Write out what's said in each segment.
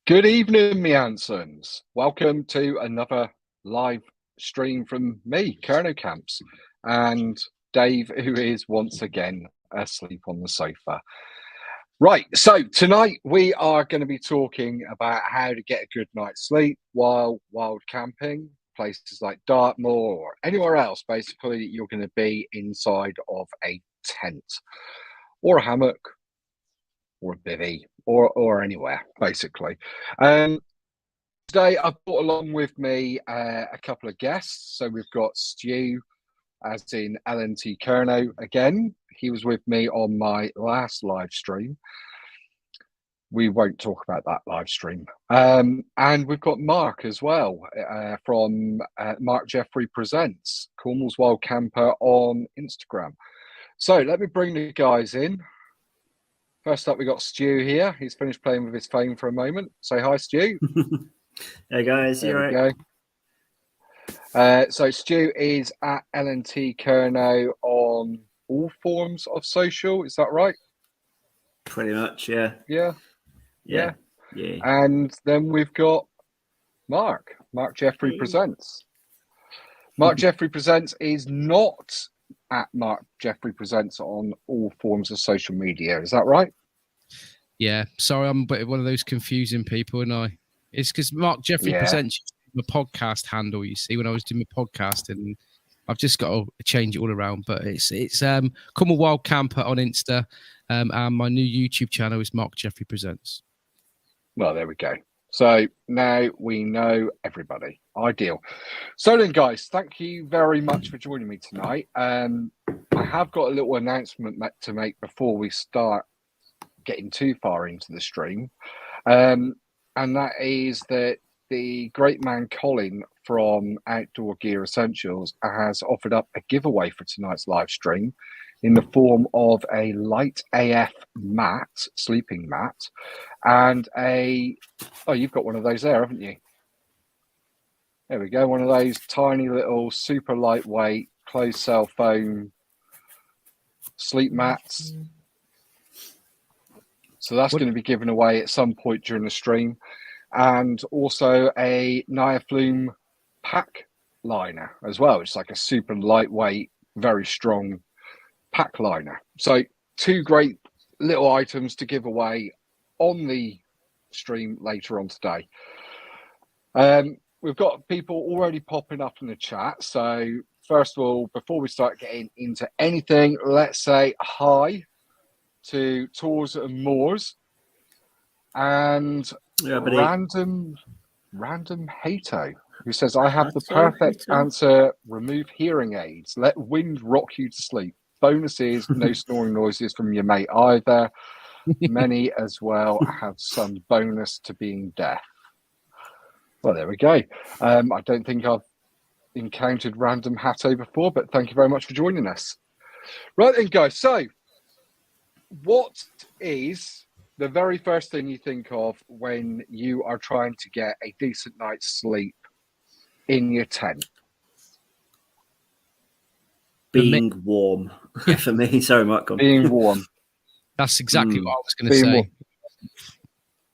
Good evening, me Hansons. Welcome to another live stream from me, Kerno Camps, and Dave, who is once again asleep on the sofa. Right, so tonight we are going to be talking about how to get a good night's sleep while wild camping, places like Dartmoor or anywhere else, basically, you're going to be inside of a tent or a hammock or a bivvy or anywhere, basically. Today I've brought along with me a couple of guests. So we've got Stu, as in LNT Kerno again. He was with me on my last live stream. We won't talk about that live stream. And we've got Mark as well from Mark Jeffrey Presents, Cornwall's Wild Camper on Instagram. So let me bring the guys in. First up, we got Stu here. He's finished playing with his phone for a moment. Say hi, Stu. Hey guys, there we go. So Stu is at LNT Kerno on all forms of social. Is that right? Pretty much, yeah. Yeah. Yeah. And then we've got Mark Jeffrey Presents. Mark Jeffrey Presents is not at Mark Jeffrey Presents on all forms of social media. Is that right? Yeah. Sorry, I'm a bit one of those confusing people, and it's because Mark Jeffrey Presents my podcast handle. You see, when I was doing my podcast, and I've just got to change it all around. But it's Cornwall Wild Camper on Insta, and my new YouTube channel is Mark Jeffrey Presents. Well, there we go. So now we know everybody. Ideal. So then, guys, thank you very much for joining me tonight. I have got a little announcement to make before we start getting too far into the stream. And that is that the great man Colin from Outdoor Gear Essentials has offered up a giveaway for tonight's live stream in the form of a light AF mat, sleeping mat, and you've got one of those there, haven't you? There we go, one of those tiny little super lightweight closed cell foam sleep mats. So that's going to be given away at some point during the stream. And also a Niaflume pack liner as well. It's like a super lightweight, very strong pack liner. So two great little items to give away on the stream later on today. We've got people already popping up in the chat. So first of all, before we start getting into anything, let's say hi to Tours and Moors and random Hato, who says, I have the perfect answer. Remove hearing aids. Let wind rock you to sleep. Bonus is no snoring noises from your mate either. Many as well have some bonus to being deaf. Well, there we go. I don't think I've encountered random Hato before, but thank you very much for joining us. Right then, guys. So what is the very first thing you think of when you are trying to get a decent night's sleep in your tent? Being warm. For me. Sorry, Mark. Being warm. That's exactly what I was going to say. Warm.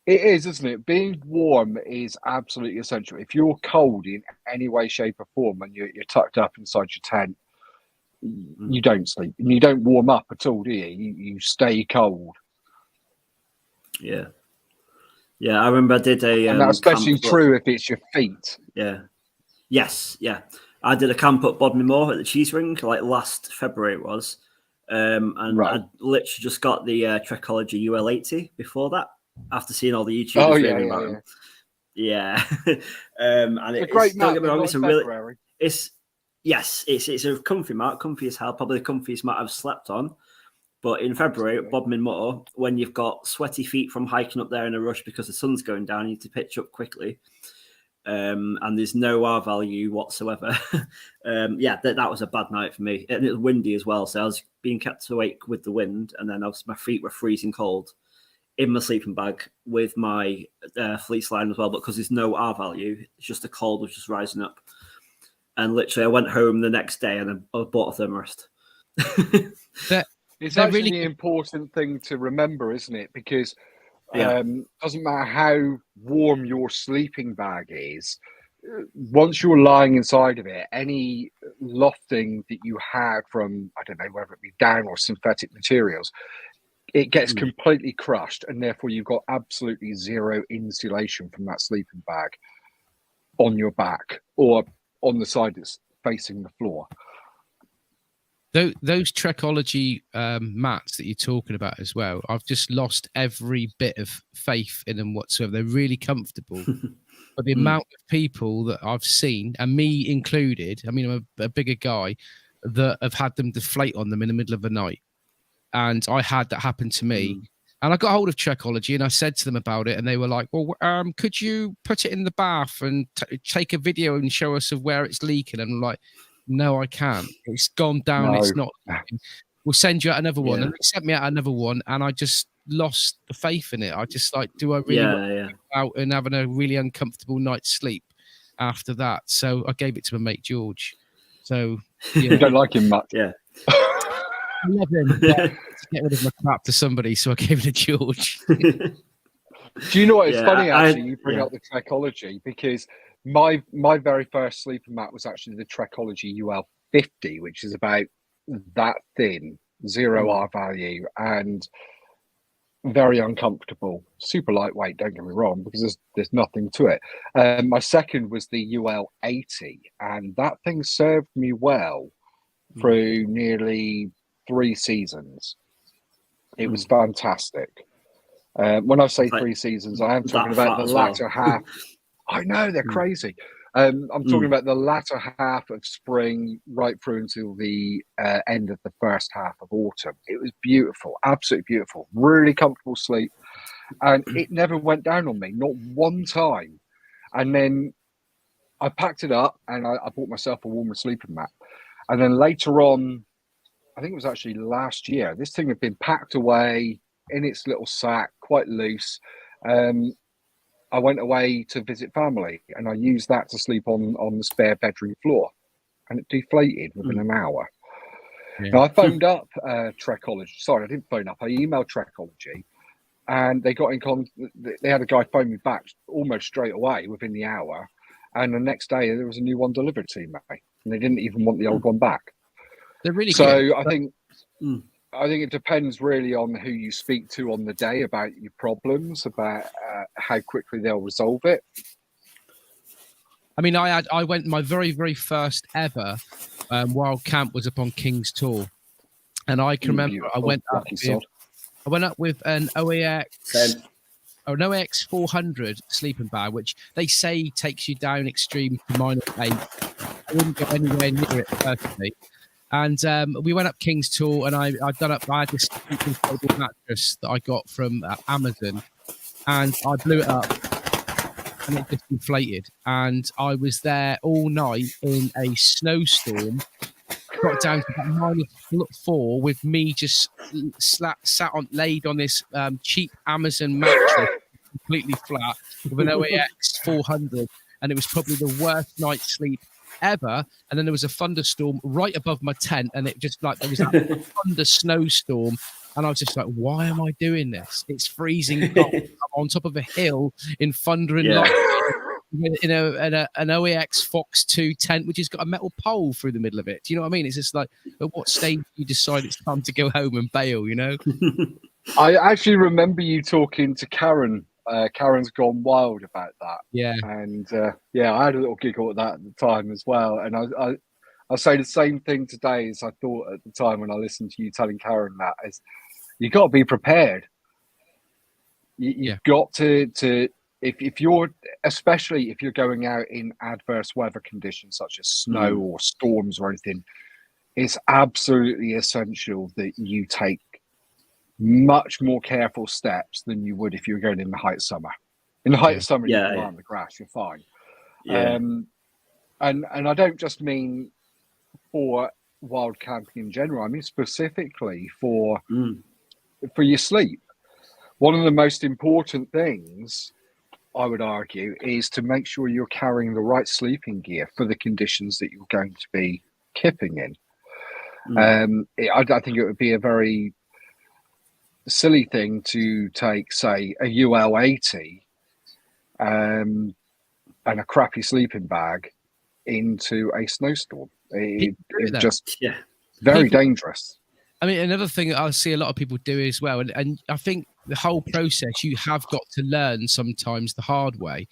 It is, isn't it? Being warm is absolutely essential. If you're cold in any way, shape or form and you're tucked up inside your tent, you don't sleep. And you don't warm up at all, do you? You stay cold. Yeah. Yeah, I remember I did a... and that's especially true if it's your feet. Yeah. Yes, yeah. I did a camp at Bodmin Moor at the Cheese Ring, like last February it was. And I literally just got the Trekology UL80 before that, after seeing all the YouTubers raving about them. Yeah. And it's a great mat. It's a comfy mat, comfy as hell, probably the comfiest mat I've slept on. But in February at Bodmin Moor, when you've got sweaty feet from hiking up there in a rush because the sun's going down, you need to pitch up quickly. And there's no R value whatsoever. That was a bad night for me. And it was windy as well, so I was being kept awake with the wind, and then my feet were freezing cold in my sleeping bag with my fleece line as well. But because there's no R value, it's just the cold was just rising up. And literally, I went home the next day and I bought a thermarest. It's actually really an important thing to remember, isn't it? Because Doesn't matter how warm your sleeping bag is. Once you're lying inside of it, any lofting that you had from, I don't know, whether it be down or synthetic materials, it gets completely crushed, and therefore you've got absolutely zero insulation from that sleeping bag on your back or on the side that's facing the floor. Those Trekology mats that you're talking about as well, I've just lost every bit of faith in them whatsoever. They're really comfortable. But the amount of people that I've seen, and me included, I mean, I'm a bigger guy, that have had them deflate on them in the middle of the night. And I had that happen to me. And I got hold of Trekology and I said to them about it. And they were like, well, could you put it in the bath and take a video and show us of where it's leaking? And I'm like, no, I can't. It's gone down. No. It's not. We'll send you out another one. And they sent me out another one. And I just lost the faith in it. I just like, do I really want to go out and having a really uncomfortable night's sleep after that? So I gave it to my mate George. So you don't like him much. I love him. To get rid of my crap to somebody, so I gave it to George. Do you know what? It's funny actually. You bring up the Trekology, because my very first sleeping mat was actually the Trekology UL50, which is about that thin, 0 R value, and very uncomfortable, super lightweight. Don't get me wrong, because there's nothing to it. My second was the UL80, and that thing served me well through nearly 3 seasons. It was fantastic. When I say 3 seasons, I am talking about the latter half. I know, they're crazy. I'm talking about the latter half of spring right through until the end of the first half of autumn. It was beautiful, absolutely beautiful, really comfortable sleep. And it never went down on me, not one time. And then I packed it up and I bought myself a warmer sleeping mat. And then later on, I think it was actually last year, this thing had been packed away in its little sack, quite loose. I went away to visit family and I used that to sleep on the spare bedroom floor, and it deflated within an hour. Now I phoned up Trekology. Sorry, I didn't phone up. I emailed Trekology, and they got in contact. They had a guy phone me back almost straight away within the hour, and the next day there was a new one delivered to me, and they didn't even want the old one back. They're really so good. I think it depends really on who you speak to on the day about your problems, about how quickly they'll resolve it. I mean, I went, my very, very first ever wild camp was up on King's Tour. And I can remember I went up with an OAX 400 sleeping bag, which they say takes you down extreme to -8. I wouldn't go anywhere near it personally. And we went up King's Tour, and I had this incredible mattress that I got from Amazon, and I blew it up, and it just inflated. And I was there all night in a snowstorm, got down to about -4, with me just laid on this cheap Amazon mattress, completely flat, with an OAX 400, and it was probably the worst night's sleep ever. And then there was a thunderstorm right above my tent, and it just like there was that thunder snowstorm, and I was just like, why am I doing this? It's freezing cold. I'm on top of a hill in thunder and lightning in an OAX Fox 2 tent, which has got a metal pole through the middle of it. Do you know what I mean? It's just like, at what stage do you decide it's time to go home and bail, you know? I actually remember you talking to Karen. Karen's Gone Wild about that. Yeah. And I had a little giggle at that at the time as well. And I'll say the same thing today as I thought at the time when I listened to you telling Karen that, is you've got to be prepared. You've got to if you're, especially if you're going out in adverse weather conditions such as snow or storms or anything, it's absolutely essential that you take much more careful steps than you would if you were going in the height of summer. In the height of summer, you can lie on the grass, you're fine. And I don't just mean for wild camping in general. I mean specifically for your sleep. One of the most important things, I would argue, is to make sure you're carrying the right sleeping gear for the conditions that you're going to be kipping in. I think it would be a very silly thing to take, say, a UL80 and a crappy sleeping bag into a snowstorm. It's just very dangerous. I mean, another thing I see a lot of people do as well, and I think the whole process you have got to learn sometimes the hard way,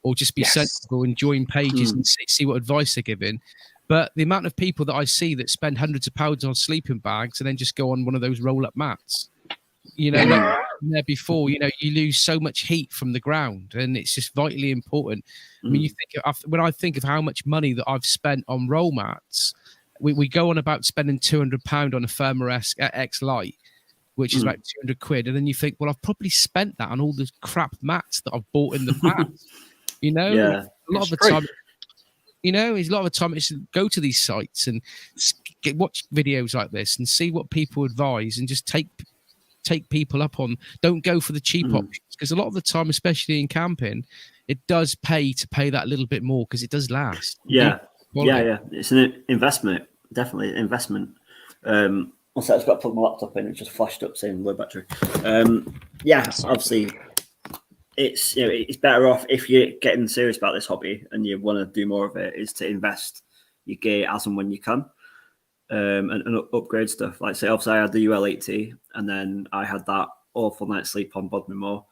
or just be sensible and join pages and see what advice they're giving. But the amount of people that I see that spend hundreds of pounds on sleeping bags and then just go on one of those roll-up mats, you know, like there before, you know, you lose so much heat from the ground, and it's just vitally important. I mean, you think when I think of how much money that I've spent on roll mats, we go on about spending £200 on a Firma X Lite, which is about 200 quid, and then you think, well, I've probably spent that on all the crap mats that I've bought in the past. You know, a lot of the time. You know, a lot of the time it's go to these sites and watch videos like this and see what people advise, and just take people up on. Don't go for the cheap options, because a lot of the time, especially in camping, it does pay to pay that little bit more because it does last. Yeah. It's an investment, definitely investment. Also, I've got to plug my laptop in. It just flashed up saying low battery. Obviously. It's better off, if you're getting serious about this hobby and you want to do more of it, is to invest your gear as and when you can, and upgrade stuff. Like, say, obviously I had the UL80, and then I had that awful night's sleep on Bodmin Moor,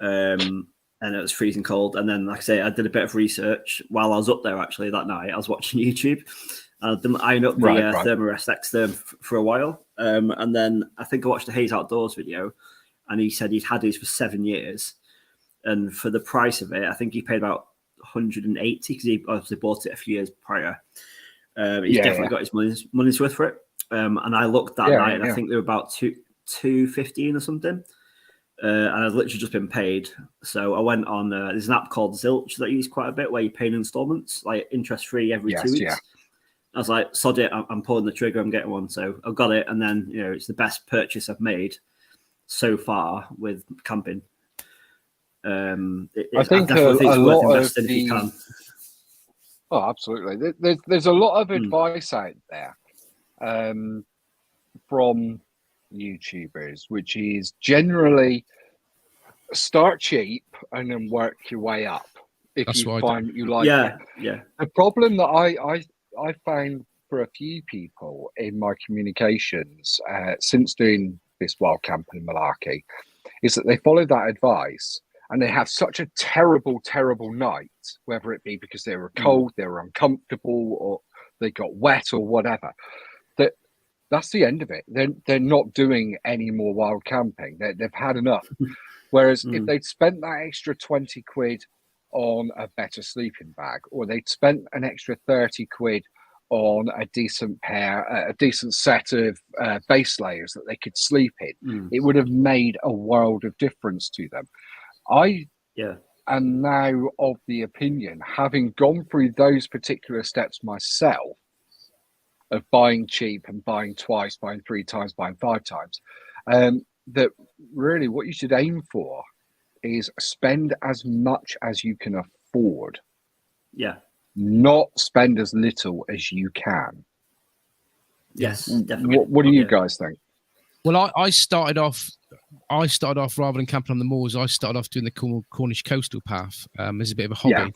and it was freezing cold. And then, like I say, I did a bit of research while I was up there. Actually, that night I was watching YouTube. I'd been eyeing up the Thermarest X-Therm for a while, and then I think I watched the Hayes Outdoors video, and he said he'd had his for 7 years. And for the price of it, I think he paid about 180, because he obviously bought it a few years prior. He's definitely got his money's worth for it. And I looked that night, and I think they were about $215 or something. And I'd literally just been paid. So I went on, there's an app called Zilch that I use quite a bit, where you pay in installments, like interest-free every 2 weeks. Yeah. I was like, sod it, I'm pulling the trigger, I'm getting one. So I got it, and then, you know, it's the best purchase I've made so far with camping. I think a lot of if you can. Oh, absolutely. There's a lot of advice out there from YouTubers, which is generally start cheap and then work your way up if you find that you like it. Yeah. The problem that I found for a few people in my communications since doing this wild camping malarkey is that they follow that advice, and they have such a terrible, terrible night, whether it be because they were cold, they were uncomfortable, or they got wet or whatever, that's the end of it. They're not doing any more wild camping. They've had enough. Whereas if they'd spent that extra 20 quid on a better sleeping bag, or they'd spent an extra 30 quid on a decent set of base layers that they could sleep in, it would have made a world of difference to them. I am now of the opinion, having gone through those particular steps myself, of buying cheap and buying twice, buying 3 times, buying 5 times, that really what you should aim for is spend as much as you can afford. Yeah. Not spend as little as you can. Yes, definitely. What do you guys think? Well, I started off rather than camping on the moors. I started off doing the Cornish coastal path as a bit of a hobby. Yeah.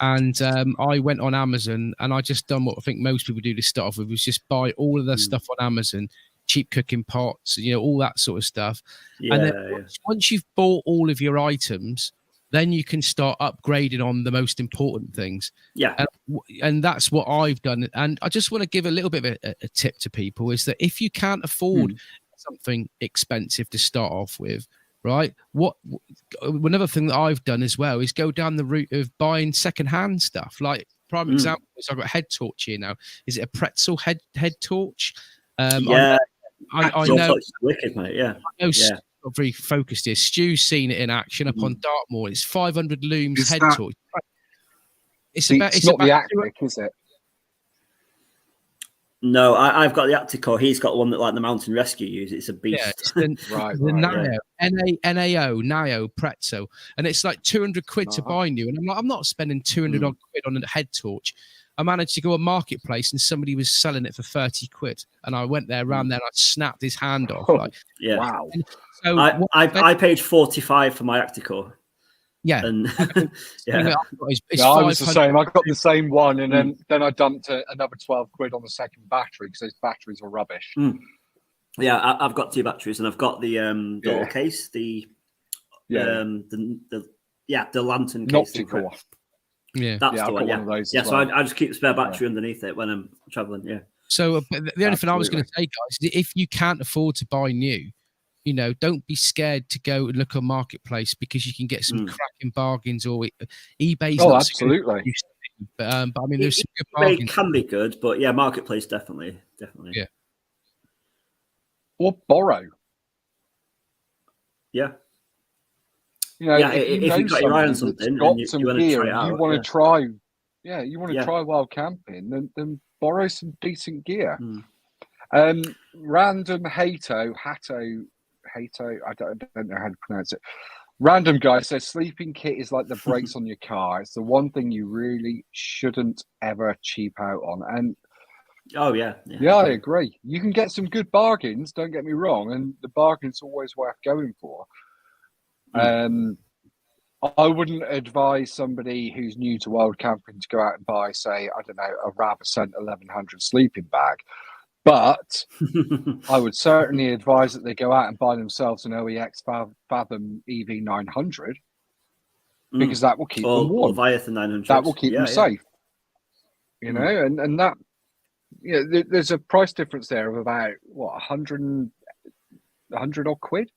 And I went on Amazon, and I just done what I think most people do to start off with, was just buy all of the stuff on Amazon, cheap cooking pots, you know, all that sort of stuff. Yeah, and then once you've bought all of your items, then you can start upgrading on the most important things. Yeah. And that's what I've done. And I just want to give a little bit of a tip to people, is that if you can't afford something expensive to start off with, right? Another thing that I've done as well is go down the route of buying secondhand stuff. Like prime example is I've got a head torch here now. Is it a pretzel head torch? I know it's wicked, mate. Yeah. I know not very focused here. Stu's seen it in action up on Dartmoor. It's 500 looms torch. It's not the Actic, is it? No, I've got the Acticore. He's got one that like the Mountain Rescue use. It's a beast. Yeah, it's the Nio, Nao, Nio Prezzo, and it's like 200 quid to buy new. And I'm like, I'm not spending 200 odd quid on a head torch. I managed to go to a marketplace and somebody was selling it for 30 quid, and I went there around there and I snapped his hand off. Like, wow. So I paid 45 for my Acticore. Yeah, and I was the same. I got the same one, and then I dumped another 12 quid on the second battery because those batteries were rubbish. Yeah, I've got 2 batteries, and I've got the little case, the lantern case. Optical. Yeah, that's the one. One of those so I just keep a spare battery underneath it when I'm traveling. Yeah. So the only thing I was going to say, guys, if you can't afford to buy new, don't be scared to go and look on Marketplace because you can get some cracking bargains, or eBay's not absolutely. So but I mean, there's some good eBay bargains. Can be good, but yeah, Marketplace definitely. Yeah. Or borrow. Yeah. If you've got your eye on something and you want to try it out, you want to try. Yeah, you want to try wild camping, then borrow some decent gear. Random Hato, I don't know how to pronounce it. Random guy says sleeping kit is like the brakes on your car. It's the one thing you really shouldn't ever cheap out on. And I agree. You can get some good bargains, don't get me wrong, and the bargain's always worth going for. I wouldn't advise somebody who's new to wild camping to go out and buy, say, I don't know, a Rab Ascent 1100 sleeping bag. But I would certainly advise that they go out and buy themselves an OEX Fathom EV900 because that will keep them warm. Leviathan 900. That will keep them safe. And that, there's a price difference there of about, 100 odd quid.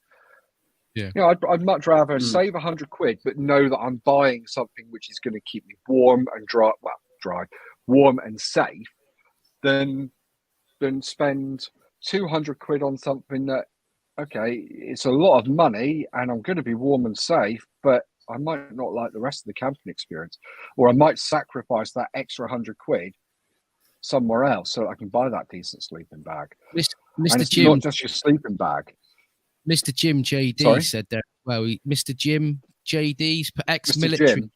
Yeah. I'd much rather save 100 quid, but know that I'm buying something which is going to keep me warm and dry, warm and safe, than spend 200 quid on something that, it's a lot of money and I'm going to be warm and safe, but I might not like the rest of the camping experience, or I might sacrifice that extra 100 quid somewhere else so I can buy that decent sleeping bag. Mr. Jim, not just your sleeping bag. Mr. Jim JD said that. Well, Mr. Jim JD's ex-military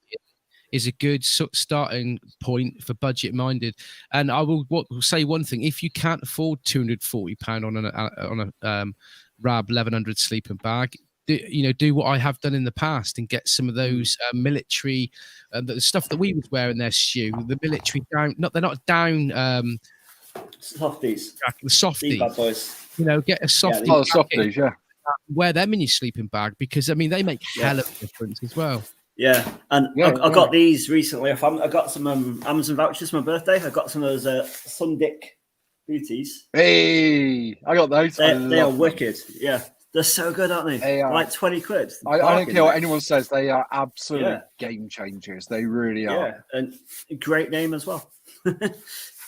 is a good starting point for budget-minded. And I will say one thing: if you can't afford £240 on a Rab 1100 sleeping bag, do what I have done in the past and get some of those military, the stuff that we would wear in their Stu. The military down, they're not down. Softies. The softies. Bad boys. Get a softie. Yeah, softies, yeah. Wear them in your sleeping bag because they make hell of a difference as well. Yeah, and I got these recently. I got some Amazon vouchers for my birthday. I got some of those Sundick booties. Hey, I got those. They are wicked. Yeah, they're so good, aren't they? They are like 20 quid. I don't care what anyone says. They are absolute game changers. They really are. Yeah, and a great name as well.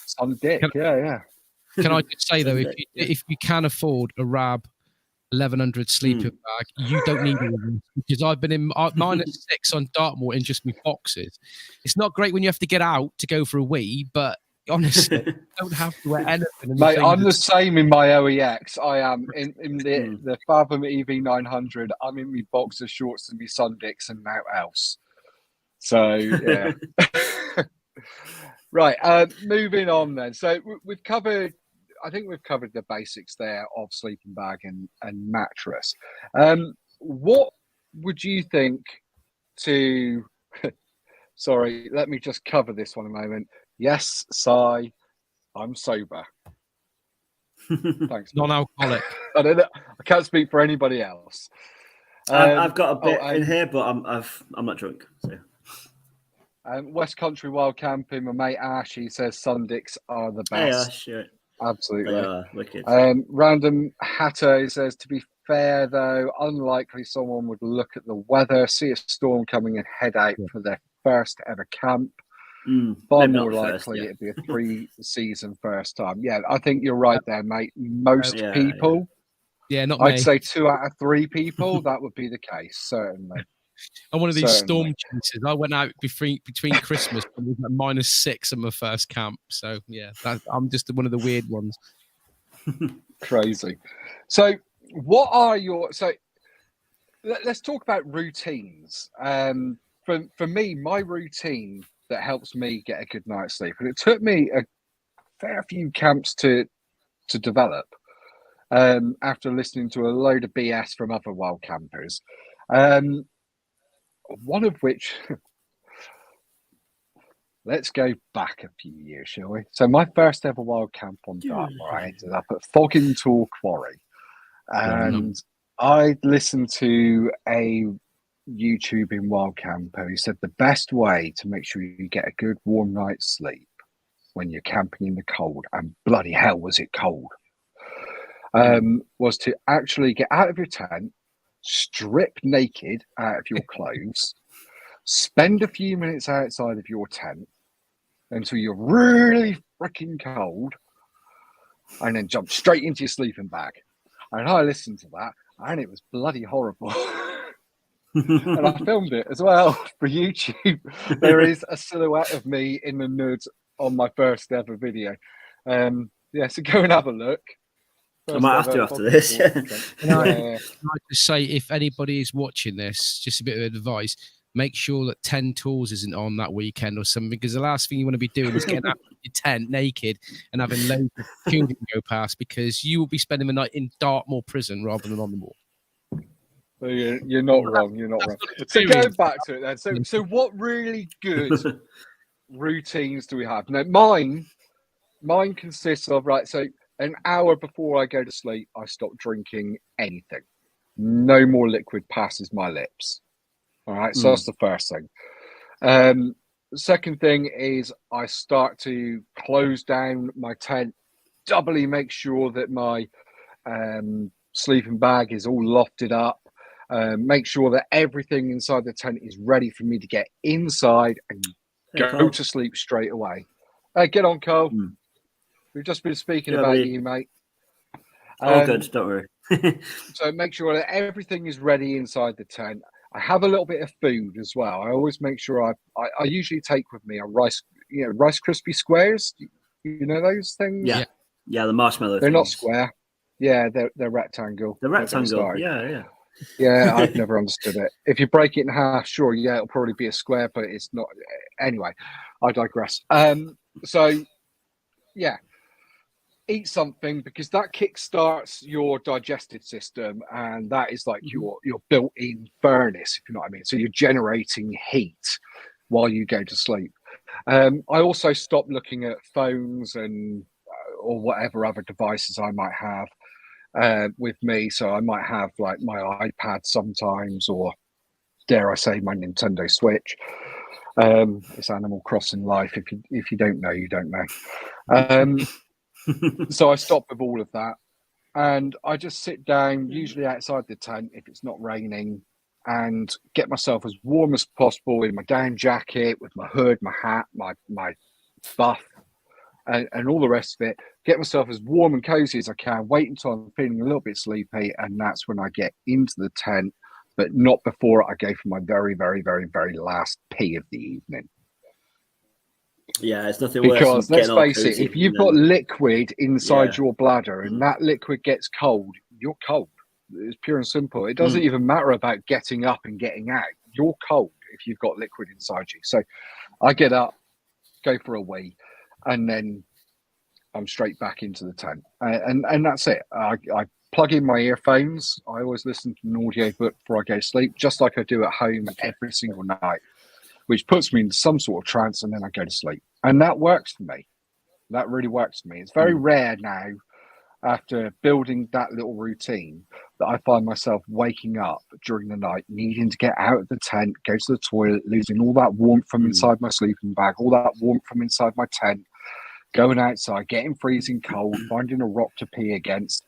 Sundick. Yeah. Can I just say though, if you can afford a Rab 1100 sleeping bag, you don't need one, because I've been in -6 on Dartmoor in just my boxes. It's not great when you have to get out to go for a wee, but honestly, you don't have to wear anything. Mate, I'm the same in my OEX. I am in the Fathom EV900. I'm in my boxer shorts and my Sundicks and now else. So yeah. Right. Moving on then. So we've covered. I think we've covered the basics there of sleeping bag and mattress. What would you think to... Sorry, let me just cover this one a moment. Yes, Sai, I'm sober. Thanks. Non-alcoholic. I don't know. I can't speak for anybody else. I've got a bit in here, but I'm not drunk. So. West Country Wild Camping, my mate Ash, he says Sundicks are the best. Hey, Ash, yeah. Absolutely. They are wicked. Random Hatter says, to be fair though, unlikely someone would look at the weather, see a storm coming and head out for their first ever camp. Far more likely it'd be a 3-season first time. Yeah, I think you're right there, mate. Most people, not I'd me. say 2 out of 3 people, that would be the case, certainly. I'm one of these Certainly. storm chasers. I went out between Christmas and it was like -6 on my first camp. So yeah, I'm just one of the weird ones. Crazy. So what are your let's talk about routines. For me, my routine that helps me get a good night's sleep, and it took me a fair few camps to develop, after listening to a load of BS from other wild campers. One of which, let's go back a few years, shall we? So my first ever wild camp on Dartmoor, I ended up at Foggingtall Quarry, and I listened to a YouTubing wild camper who said the best way to make sure you get a good warm night's sleep when you're camping in the cold, and bloody hell was it cold, was to actually get out of your tent, strip naked out of your clothes, spend a few minutes outside of your tent until you're really freaking cold, and then jump straight into your sleeping bag. And I listened to that, and it was bloody horrible. And I filmed it as well for YouTube. There is a silhouette of me in the nude on my first ever video. Yeah, so go and have a look. I might have to after this. Can I just say, if anybody is watching this, just a bit of advice: make sure that 10 Tools isn't on that weekend or something, because the last thing you want to be doing is getting out of your tent naked and having loads of children go past, because you will be spending the night in Dartmoor prison rather than on the moor. You're not wrong. You're not wrong. So going back to it then. So what really good routines do we have? Now, mine consists of, right, so an hour before I go to sleep, I stop drinking anything. No more liquid passes my lips. All right, so that's the first thing. The second thing is I start to close down my tent, doubly make sure that my sleeping bag is all lofted up. Make sure that everything inside the tent is ready for me to get inside and go to sleep straight away. Get on, Cole. We've just been speaking about you, mate. Oh, good. Don't worry. So make sure that everything is ready inside the tent. I have a little bit of food as well. I always make sure I usually take with me a Rice Krispie squares. You know those things? Yeah, the marshmallow. They're not square. Yeah, they're rectangle. The rectangle. Yeah, I've never understood it. If you break it in half, sure, yeah, it'll probably be a square, but it's not. Anyway, I digress. So, yeah, eat something, because that kickstarts your digestive system, and that is like your built-in furnace, if you know what I mean. So you're generating heat while you go to sleep. I also stop looking at phones and or whatever other devices I might have with me. So I might have like my iPad sometimes, or dare I say my Nintendo Switch. It's Animal Crossing life. If you don't know, you don't know. So I stop with all of that, and I just sit down, usually outside the tent if it's not raining, and get myself as warm as possible in my down jacket, with my hood, my hat, my buff, and all the rest of it. Get myself as warm and cozy as I can. Wait until I'm feeling a little bit sleepy, and that's when I get into the tent, but not before I go for my very, very, very, very last pee of the evening. Yeah, it's nothing worse. Because let's face it, if you've got liquid inside your bladder and that liquid gets cold, you're cold. It's pure and simple. It doesn't even matter about getting up and getting out. You're cold if you've got liquid inside you. So I get up, go for a wee, and then I'm straight back into the tent. And that's it. I plug in my earphones. I always listen to an audio book before I go to sleep, just like I do at home every single night, which puts me into some sort of trance, and then I go to sleep. And that works for me. That really works for me. It's very rare now, after building that little routine, that I find myself waking up during the night, needing to get out of the tent, go to the toilet, losing all that warmth from inside my sleeping bag, all that warmth from inside my tent, going outside, getting freezing cold, finding a rock to pee against,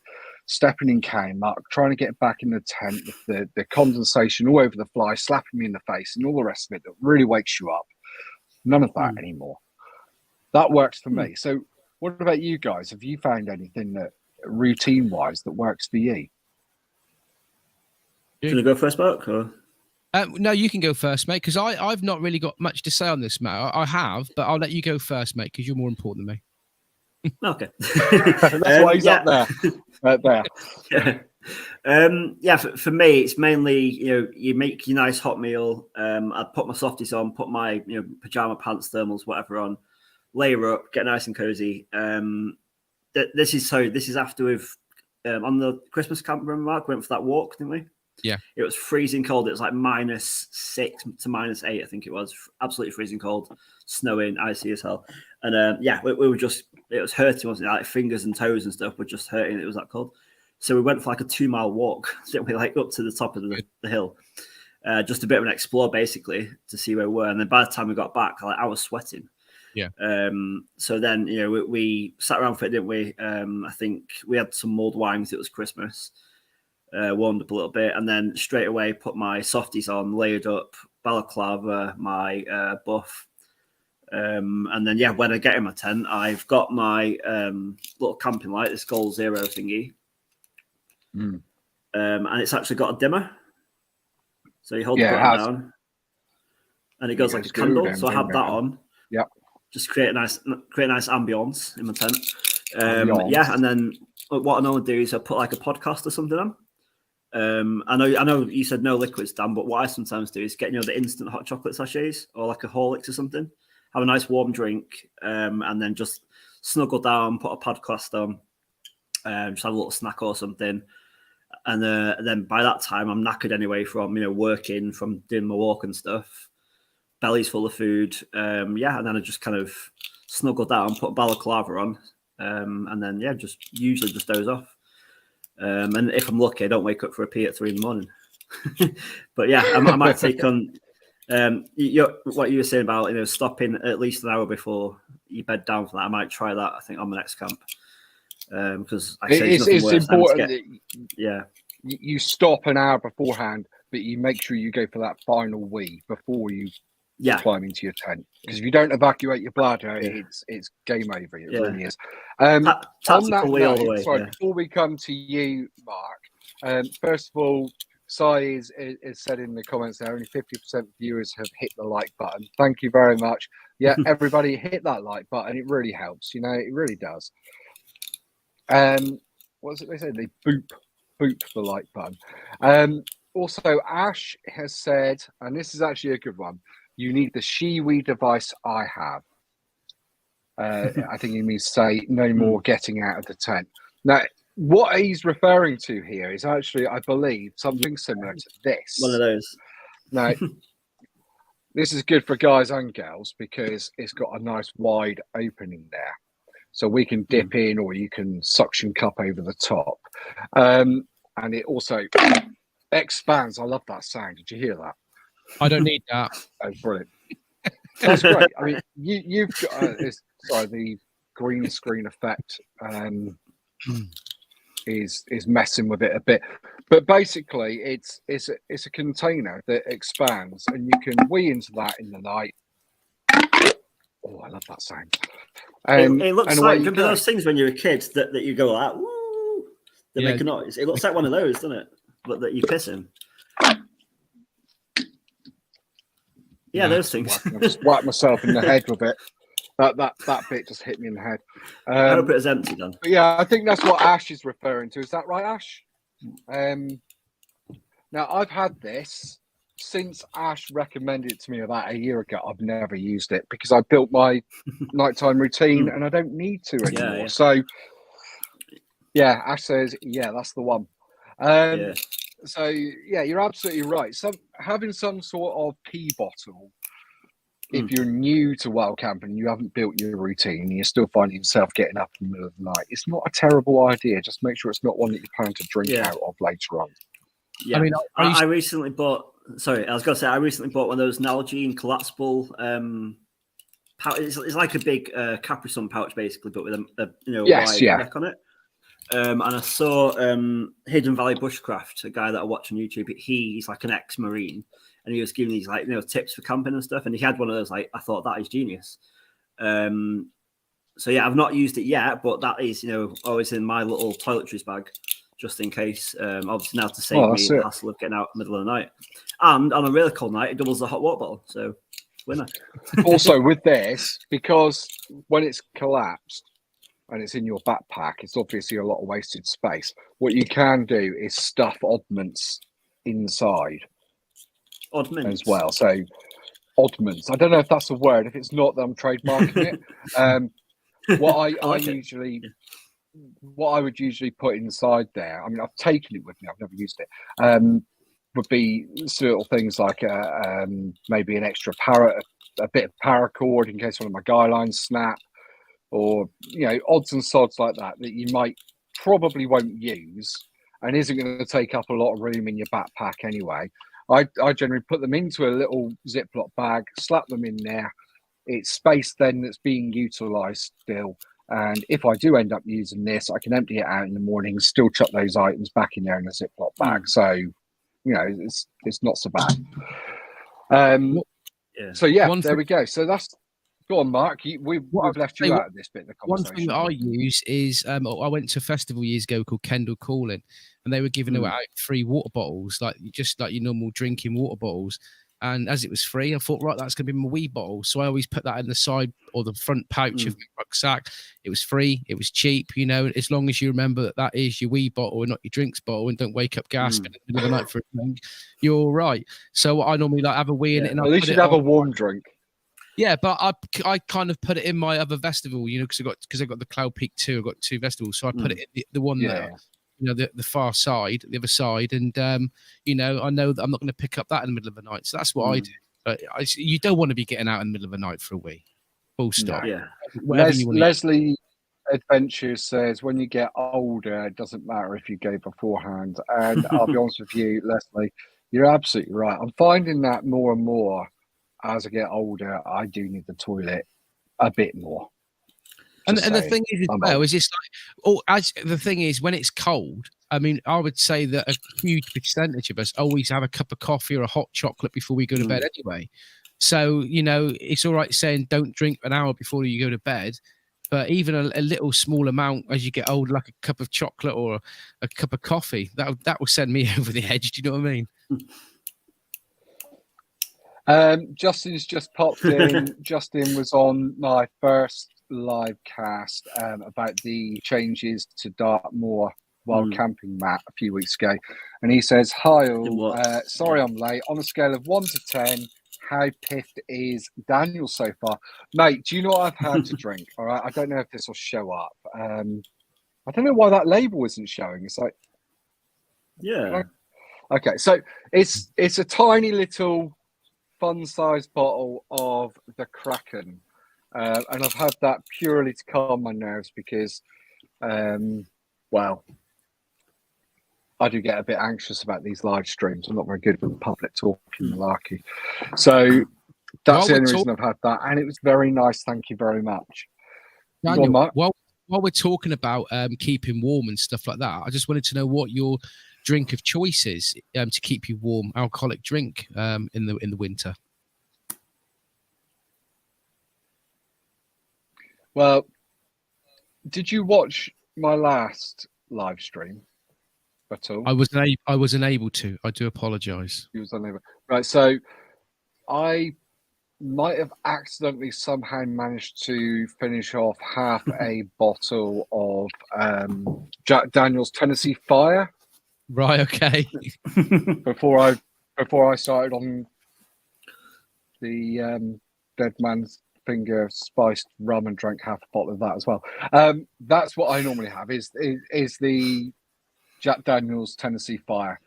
stepping in muck, trying to get back in the tent with the condensation all over the fly, slapping me in the face, and all the rest of it that really wakes you up. None of that anymore. That works for me. So what about you guys? Have you found anything that routine-wise that works for you? Can you go first, Mark? Or? No, you can go first, mate, because I've not really got much to say on this matter. I have, but I'll let you go first, mate, because you're more important than me. Okay. That's why he's up there. Right there. For me, it's mainly, you make your nice hot meal. I'd put my softies on, put my, pajama pants, thermals, whatever on, layer up, get nice and cozy. This is after we've, on the Christmas camp, remember, Mark, went for that walk, didn't we? Yeah. It was freezing cold. It was like -6 to -8, I think it was. Absolutely freezing cold, snowing, icy as hell. And we were just, it was hurting, wasn't it? Like fingers and toes and stuff were just hurting. It was that cold. So we went for like a 2-mile walk, didn't we? Like up to the top of the hill. Just a bit of an explore, basically, to see where we were. And then by the time we got back, I was sweating. Yeah. So then, we sat around for it, didn't we? I think we had some mulled wines. It was Christmas. Warmed up a little bit, and then straight away put my softies on, layered up, balaclava, my buff, and then when I get in my tent, I've got my little camping light, this Goal Zero thingy, and it's actually got a dimmer, so you hold the button down, and it goes like a candle. So I have that on. Yeah, just create a nice ambience in my tent. And then what I normally do is I put like a podcast or something on. I know you said no liquids, Dan, but what I sometimes do is get the instant hot chocolate sachets or like a Horlicks or something, have a nice warm drink, and then just snuggle down, put a podcast on, just have a little snack or something, and then by that time I'm knackered anyway from working, from doing my walk and stuff, belly's full of food, and then I just kind of snuggle down, put a balaclava on, and then just usually just doze off. And if I'm lucky, I don't wake up for a pee at 3 a.m. But I might take on what you were saying about stopping at least an hour before you bed down for that. I might try that, I think, on my next camp, because it's important that you stop an hour beforehand, but you make sure you go for that final wee before you climb into your tent, because if you don't evacuate your bladder, it's game over. It really is. On that note, before we come to you, Mark, first of all, Sai is said in the comments there, only 50% of viewers have hit the like button. Thank you very much. Yeah, everybody hit that like button. It really helps. It really does. What's it they say? They boop the like button. Also, Ash has said, and this is actually a good one, you need the Shiwi device I have. I think he means say no more getting out of the tent. Now, what he's referring to here is actually, I believe, something similar to this. One of those. Now, this is good for guys and girls because it's got a nice wide opening there. So we can dip in, or you can suction cup over the top. And it also expands. I love that sound. Did you hear that? I don't need that. Oh, brilliant. That's great. I mean, you've got the green screen effect is messing with it a bit, but basically it's a container that expands, and you can wee into that in the night. Oh, I love that sound. It looks like, remember those things when you're a kid that you go like, woo, they make a noise. It looks like one of those, doesn't it? But that you piss in. Yeah, those things. I just whacked myself in the head with it. That bit just hit me in the head. I hope it was empty then. Yeah, I think that's what Ash is referring to. Is that right, Ash? Now, I've had this since Ash recommended it to me about a year ago. I've never used it because I built my nighttime routine and I don't need to anymore. Yeah. So, Ash says, that's the one. So, you're absolutely right. Having some sort of pee bottle, if you're new to wild camping and you haven't built your routine and you're still finding yourself getting up in the middle of the night, it's not a terrible idea. Just make sure it's not one that you plan to drink out of later on. Yeah, I mean, I recently bought. Sorry, I was going to say I recently bought one of those Nalgene collapsible. It's like a big Capri Sun pouch, basically, but with a wide neck on it. And I saw Hidden Valley Bushcraft, a guy that I watch on YouTube. He's like an ex-Marine, and he was giving these tips for camping and stuff. And he had one of those. I thought that is genius. So I've not used it yet, but that is always in my little toiletries bag. just in case. Obviously now to save me that's the it. hassle of getting out in the middle of the night. And on a really cold night, it doubles the hot water bottle. So, winner. Also, with this, because when it's collapsed and it's in your backpack, it's obviously a lot of wasted space. What you can do is stuff oddments inside Oddments as well. So, oddments. I don't know if that's a word. If it's not, then I'm trademarking it. What I like usually, what I would usually put inside there. I mean, I've taken it with me. I've never used it. Would be sort of things like maybe an extra a bit of paracord in case one of my guy lines snap, or odds and sods like that you might probably won't use and isn't going to take up a lot of room in your backpack anyway. I generally put them into a little Ziploc bag, slap them in there. It's space then that's being utilised still. And if I do end up using this, I can empty it out in the morning, still chuck those items back in there in a Ziploc bag. So, it's not so bad. So there we go. So that's go on, Mark. We've left you out of this bit of the conversation. One thing that I use is I went to a festival years ago called Kendall Calling, and they were giving away free water bottles, just like your normal drinking water bottles. And as it was free, I thought, right, that's going to be my wee bottle. So I always put that in the side or the front pouch of my rucksack. It was free. It was cheap. As long as you remember that is your wee bottle and not your drinks bottle, and don't wake up gasping in the middle of the night for a drink, you're all right. So I normally have a wee in it. And at least you'd have a warm drink. Yeah, but I kind of put it in my other festival, because I got the Cloud Peak 2. I got 2 festivals, so I put it in the one that the far side, the other side, and I know that I'm not going to pick up that in the middle of the night, so that's what I do. But you don't want to be getting out in the middle of the night for a wee. Full stop. No. Yeah. Leslie Adventures says, when you get older, it doesn't matter if you go beforehand. And I'll be honest with you, Leslie, you're absolutely right. I'm finding that more and more as I get older. I do need the toilet a bit more. And the thing is, as well, is it's the thing is, when it's cold, I mean, I would say that a huge percentage of us always have a cup of coffee or a hot chocolate before we go to bed anyway. So, it's all right saying don't drink an hour before you go to bed, but even a little small amount as you get older, like a cup of chocolate or a cup of coffee, that will send me over the edge. Do you know what I mean? Justin's just popped in. Justin was on my first live cast about the changes to Dartmoor Wild Camping Mat a few weeks ago, and he says, hi all, sorry I'm late. On a scale of 1 to 10, how piffed is Daniel so far? Mate, do you know what I've had to drink? All right, I don't know if this will show up. I don't know why that label isn't showing. It's like, okay, so it's a tiny little fun-sized bottle of the Kraken, and I've had that purely to calm my nerves because, I do get a bit anxious about these live streams. I'm not very good with the public talking malarkey. So that's the only reason I've had that. And it was very nice. Thank you very much. Daniel, while we're talking about keeping warm and stuff like that, I just wanted to know what your drink of choice is to keep you warm, alcoholic drink in the winter. Well, did you watch my last live stream at all? I was unable to. I do apologise. You was unable. Right, so I might have accidentally somehow managed to finish off half a bottle of Jack Daniel's Tennessee Fire. Right. Okay. before I started on the Dead Man's Finger spiced rum and drank half a bottle of that as well. That's what I normally have is the Jack Daniel's Tennessee Fire.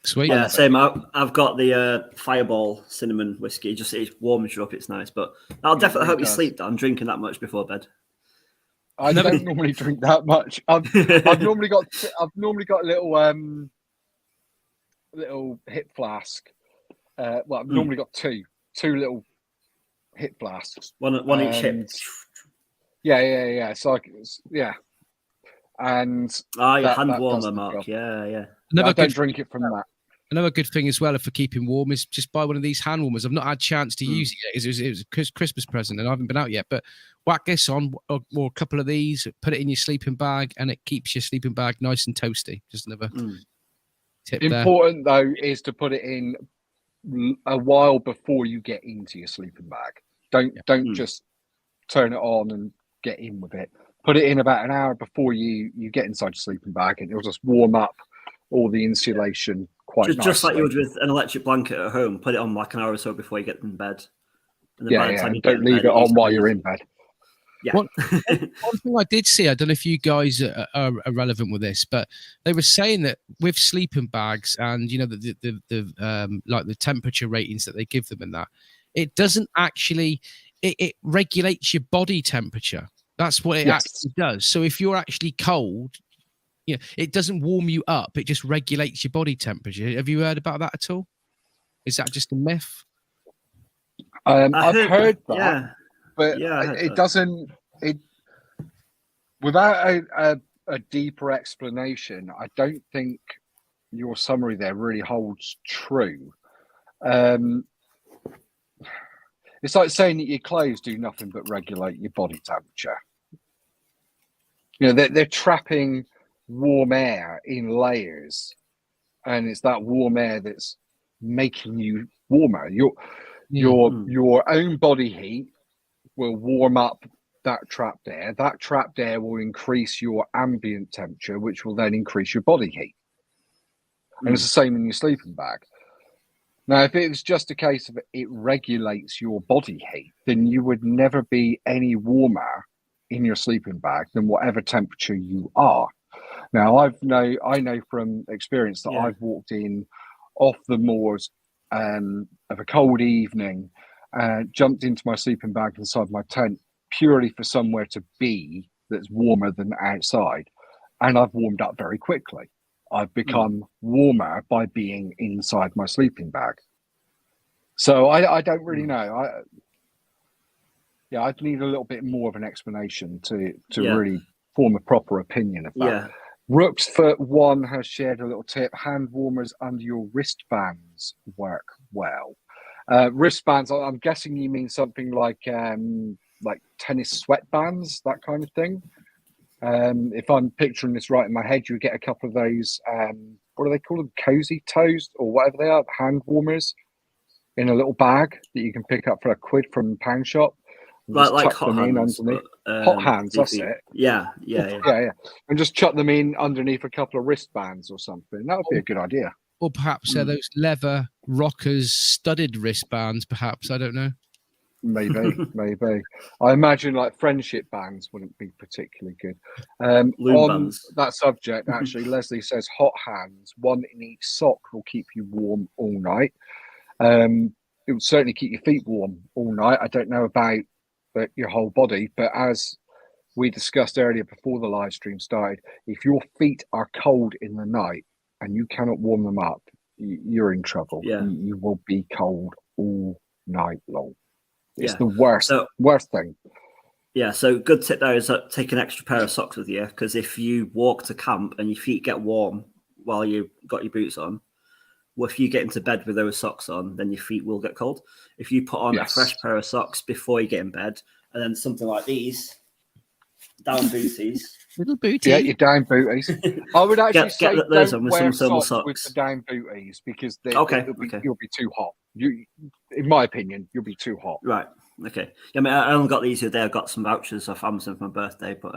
Sweet. Yeah, same. I've got the Fireball cinnamon whiskey. Just it warms you up. It's nice, but I'll definitely help you sleep. Dan, drinking that much before bed. I don't normally drink that much. I've normally got a little hip flask. I've normally got two little hip flasks. One each hip. Yeah. So and your hand warmer, Mark. Yeah. I don't drink it from that. Another good thing as well for keeping warm is just buy one of these hand warmers. I've not had a chance to use it yet. It was a Christmas present and I haven't been out yet. But whack this on or a couple of these, put it in your sleeping bag, and it keeps your sleeping bag nice and toasty. Just another tip there. Important though is to put it in a while before you get into your sleeping bag. Don't just turn it on and get in with it. Put it in about an hour before you get inside your sleeping bag, and it'll just warm up all the insulation quite nicely. Just like you would with an electric blanket at home. Put it on like an hour or so before you get in bed. And then by the time you don't leave it on while you're in bed. Yeah. One thing I did see, I don't know if you guys are relevant with this, but they were saying that with sleeping bags and the like the temperature ratings that they give them and that, it doesn't actually it regulates your body temperature. That's what it actually does. So if you're actually cold, it doesn't warm you up. It just regulates your body temperature. Have you heard about that at all? Is that just a myth? I've heard that. Yeah. But it doesn't. Without a deeper explanation, I don't think your summary there really holds true. It's like saying that your clothes do nothing but regulate your body temperature. They're trapping warm air in layers, and it's that warm air that's making you warmer. Your own body heat will warm up that trapped air. That trapped air will increase your ambient temperature, which will then increase your body heat. And it's the same in your sleeping bag. Now, if it was just a case of it regulates your body heat, then you would never be any warmer in your sleeping bag than whatever temperature you are. Now, I know from experience that I've walked in off the moors of a cold evening, jumped into my sleeping bag inside my tent purely for somewhere to be that's warmer than outside. And I've warmed up very quickly. I've become warmer by being inside my sleeping bag. So I don't really know. I'd need a little bit more of an explanation to really form a proper opinion of that. Yeah. Rooksfoot 1 has shared a little tip. Hand warmers under your wristbands work well. Wristbands, I'm guessing you mean something like tennis sweatbands, that kind of thing. If I'm picturing this right in my head, you would get a couple of those, what do they call them? Cozy toes or whatever they are, hand warmers in a little bag that you can pick up for £1 from the pound shop. Like hot hands. Hot hands, that's it. Yeah. And just chuck them in underneath a couple of wristbands or something. That would be a good idea. Or perhaps those leather rockers studded wristbands, perhaps. I don't know. Maybe. I imagine like friendship bands wouldn't be particularly good. Loom on bands. That subject, actually, Leslie says hot hands, 1 in each sock, will keep you warm all night. It will certainly keep your feet warm all night. I don't know about your whole body, but as we discussed earlier before the live stream started, if your feet are cold in the night and you cannot warm them up, you're in trouble. Yeah. You will be cold all night long. It's the worst thing. Yeah, so good tip there is take an extra pair of socks with you, because if you walk to camp and your feet get warm while you got your boots on, well, if you get into bed with those socks on, then your feet will get cold. If you put on a fresh pair of socks before you get in bed, and then something like these, down booties. Little booty. Yeah, your down booties. I would actually say get those don't on with wear some socks with socks. the down booties, because you'll be too hot. In my opinion, you'll be too hot. Right. Okay. Yeah, I mean, I only got these the other day. I got some vouchers off Amazon for my birthday, but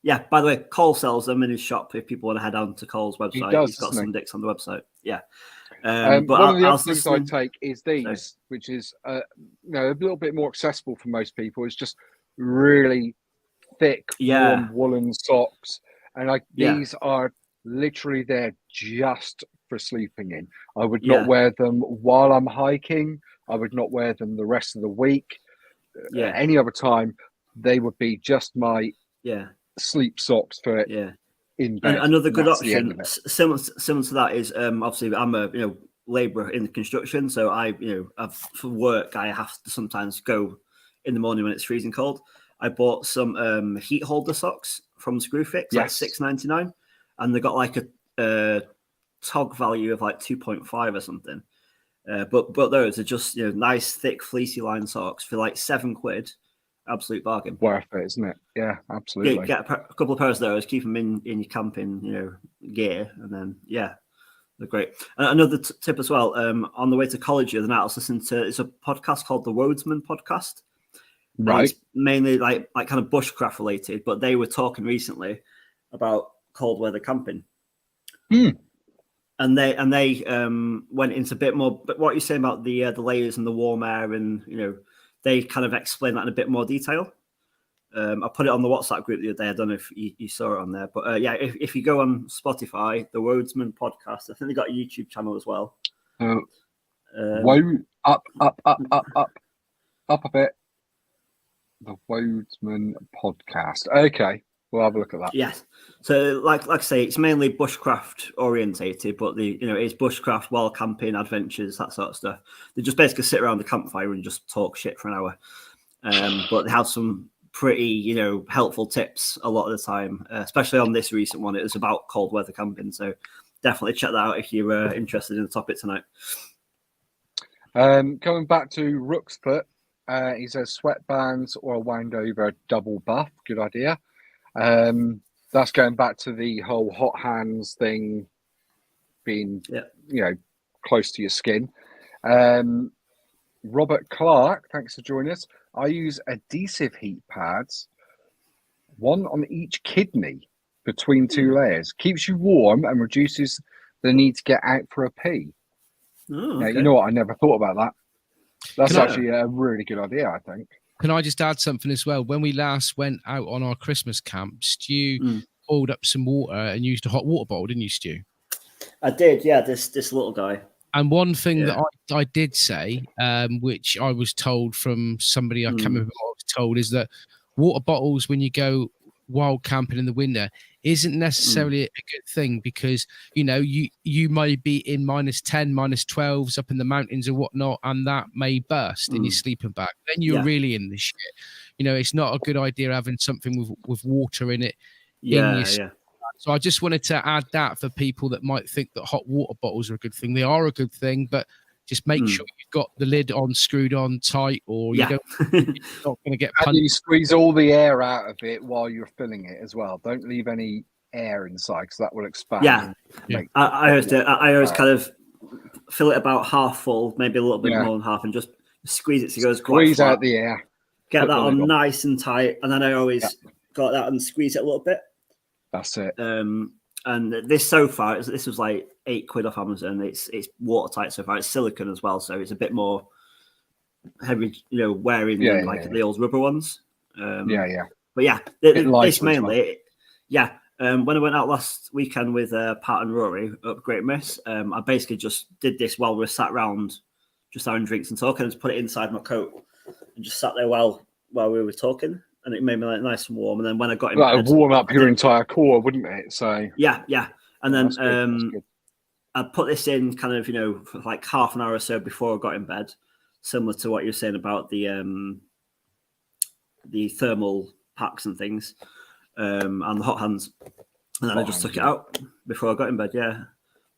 yeah. By the way, Cole sells them in his shop. If people want to head on to Cole's website, he's got some dicks on the website. Yeah. But one of the other things I take is these, which is a little bit more accessible for most people. It's just really thick, warm woolen socks, and these are literally there just for sleeping in. I would not wear them while I'm hiking. I would not wear them the rest of the week. Any other time, they would be just my sleep socks for in bed. And another good option, similar to that, is obviously I'm a labourer in the construction, so for work I have to sometimes go in the morning when it's freezing cold. I bought some heat holder socks from Screwfix, like $6.99, and they got like a tog value of like 2.5 or something. But those are just nice, thick, fleecy line socks for like £7. Absolute bargain. Worth it, isn't it? Yeah, absolutely. Get a couple of pairs of those, keep them in your camping gear, and then they're great. Another tip as well. On the way to college the other night, I was listening to it's a podcast called the Woadsman Podcast. Right. It's mainly like kind of bushcraft related, but they were talking recently about cold weather camping. And they went into a bit more. But what you're saying about the layers and the warm air, and they kind of explain that in a bit more detail. I put it on the WhatsApp group the other day. I don't know if you saw it on there, but if you go on Spotify, the Woadsman Podcast, I think they got a YouTube channel as well. Up a bit. The Woadsman Podcast. Okay, we'll have a look at that. Yes. So, like I say, it's mainly bushcraft orientated, but it's bushcraft, wild camping, adventures, that sort of stuff. They just basically sit around the campfire and just talk shit for an hour. But they have some pretty, helpful tips a lot of the time, especially on this recent one. It was about cold weather camping, so definitely check that out if you're interested in the topic tonight. Coming back to Rooksfoot, he says sweatbands or a wound over double buff. Good idea. That's going back to the whole hot hands thing being, close to your skin. Robert Clark, thanks for joining us. I use adhesive heat pads, one on each kidney between two layers. Keeps you warm and reduces the need to get out for a pee. Oh, Now, okay. you know what? I never thought about that. That's actually a really good idea, I think. Can I just add something as well? When we last went out on our Christmas camp, Stu boiled up some water and used a hot water bottle, didn't you, Stu? I did, yeah, this little guy. And one thing that I did say, which I was told from somebody, I can't remember what I was told, is that water bottles, when you go wild camping in the winter, isn't necessarily a good thing, because you may be in -10, -12s up in the mountains or whatnot, and that may burst in your sleeping bag. Then you're really in the shit. It's not a good idea having something with water in it in your sleeping bag. So I just wanted to add that for people that might think that hot water bottles are a good thing. They are a good thing, but just make sure you've got the lid on, screwed on tight, or you're not going to get punched. And you squeeze all the air out of it while you're filling it as well. Don't leave any air inside, because that will expand. I always kind of fill it about half full, maybe a little bit more than half, and just squeeze it so it goes quite squeeze flat. out the air. Get that on nice and tight, and then I always got that and squeeze it a little bit. That's it. And this so far, this was like £8 off Amazon. It's watertight so far. It's silicone as well, so it's a bit more heavy, wearing than the old rubber ones. But this mainly, when I went out last weekend with Pat and Rory up Great Miss, I basically just did this while we sat round, just having drinks and talking, and just put it inside my coat and just sat there while we were talking. And it made me like nice and warm. And then when I got in bed, warm up your entire core, wouldn't it? So yeah. And then I put this in kind of for like half an hour or so before I got in bed, similar to what you're saying about the thermal packs and things, and the hot hands. And then I just took it out before I got in bed. Yeah,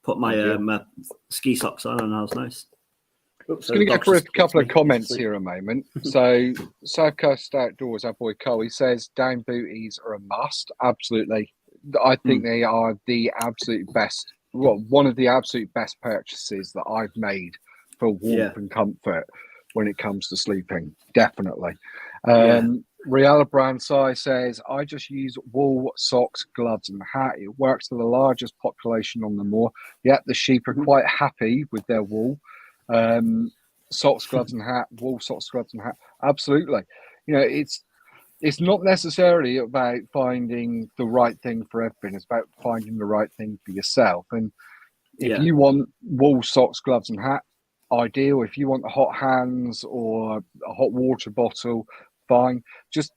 put my my ski socks on, and that was nice. Oops, going to go for a couple of comments here a moment. So, South Coast Outdoors, our boy Cole, he says down booties are a must. Absolutely. I think they are the absolute best. Well, one of the absolute best purchases that I've made for warmth and comfort when it comes to sleeping. Definitely. Riala Brandsai says, I just use wool, socks, gloves and hat. It works for the largest population on the moor. Yet the sheep are quite happy with their wool. Socks, gloves and hat, wool, socks, gloves and hat. Absolutely. It's not necessarily about finding the right thing for everything. It's about finding the right thing for yourself. And if you want wool, socks, gloves and hat, ideal. If you want the hot hands or a hot water bottle, fine. Just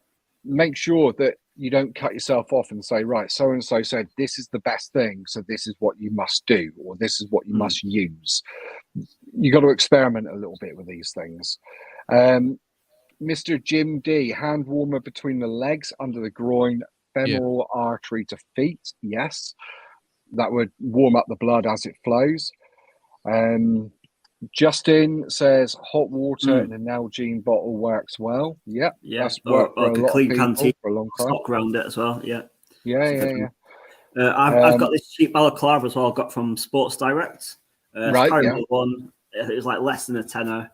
make sure that you don't cut yourself off and say, right, so-and-so said this is the best thing, so this is what you must do, or this is what you must use. You got to experiment a little bit with these things. Mr. Jim D, hand warmer between the legs, under the groin, femoral artery to feet. Yes. that would warm up the blood as it flows. Justin says hot water in an Nalgene bottle works well. Yeah, that's worked for a lot of people for a long time. Stock around it as well. Yeah. I've got this cheap balaclava as well. I got from Sports Direct. Caramel one. It was like less than a tenner.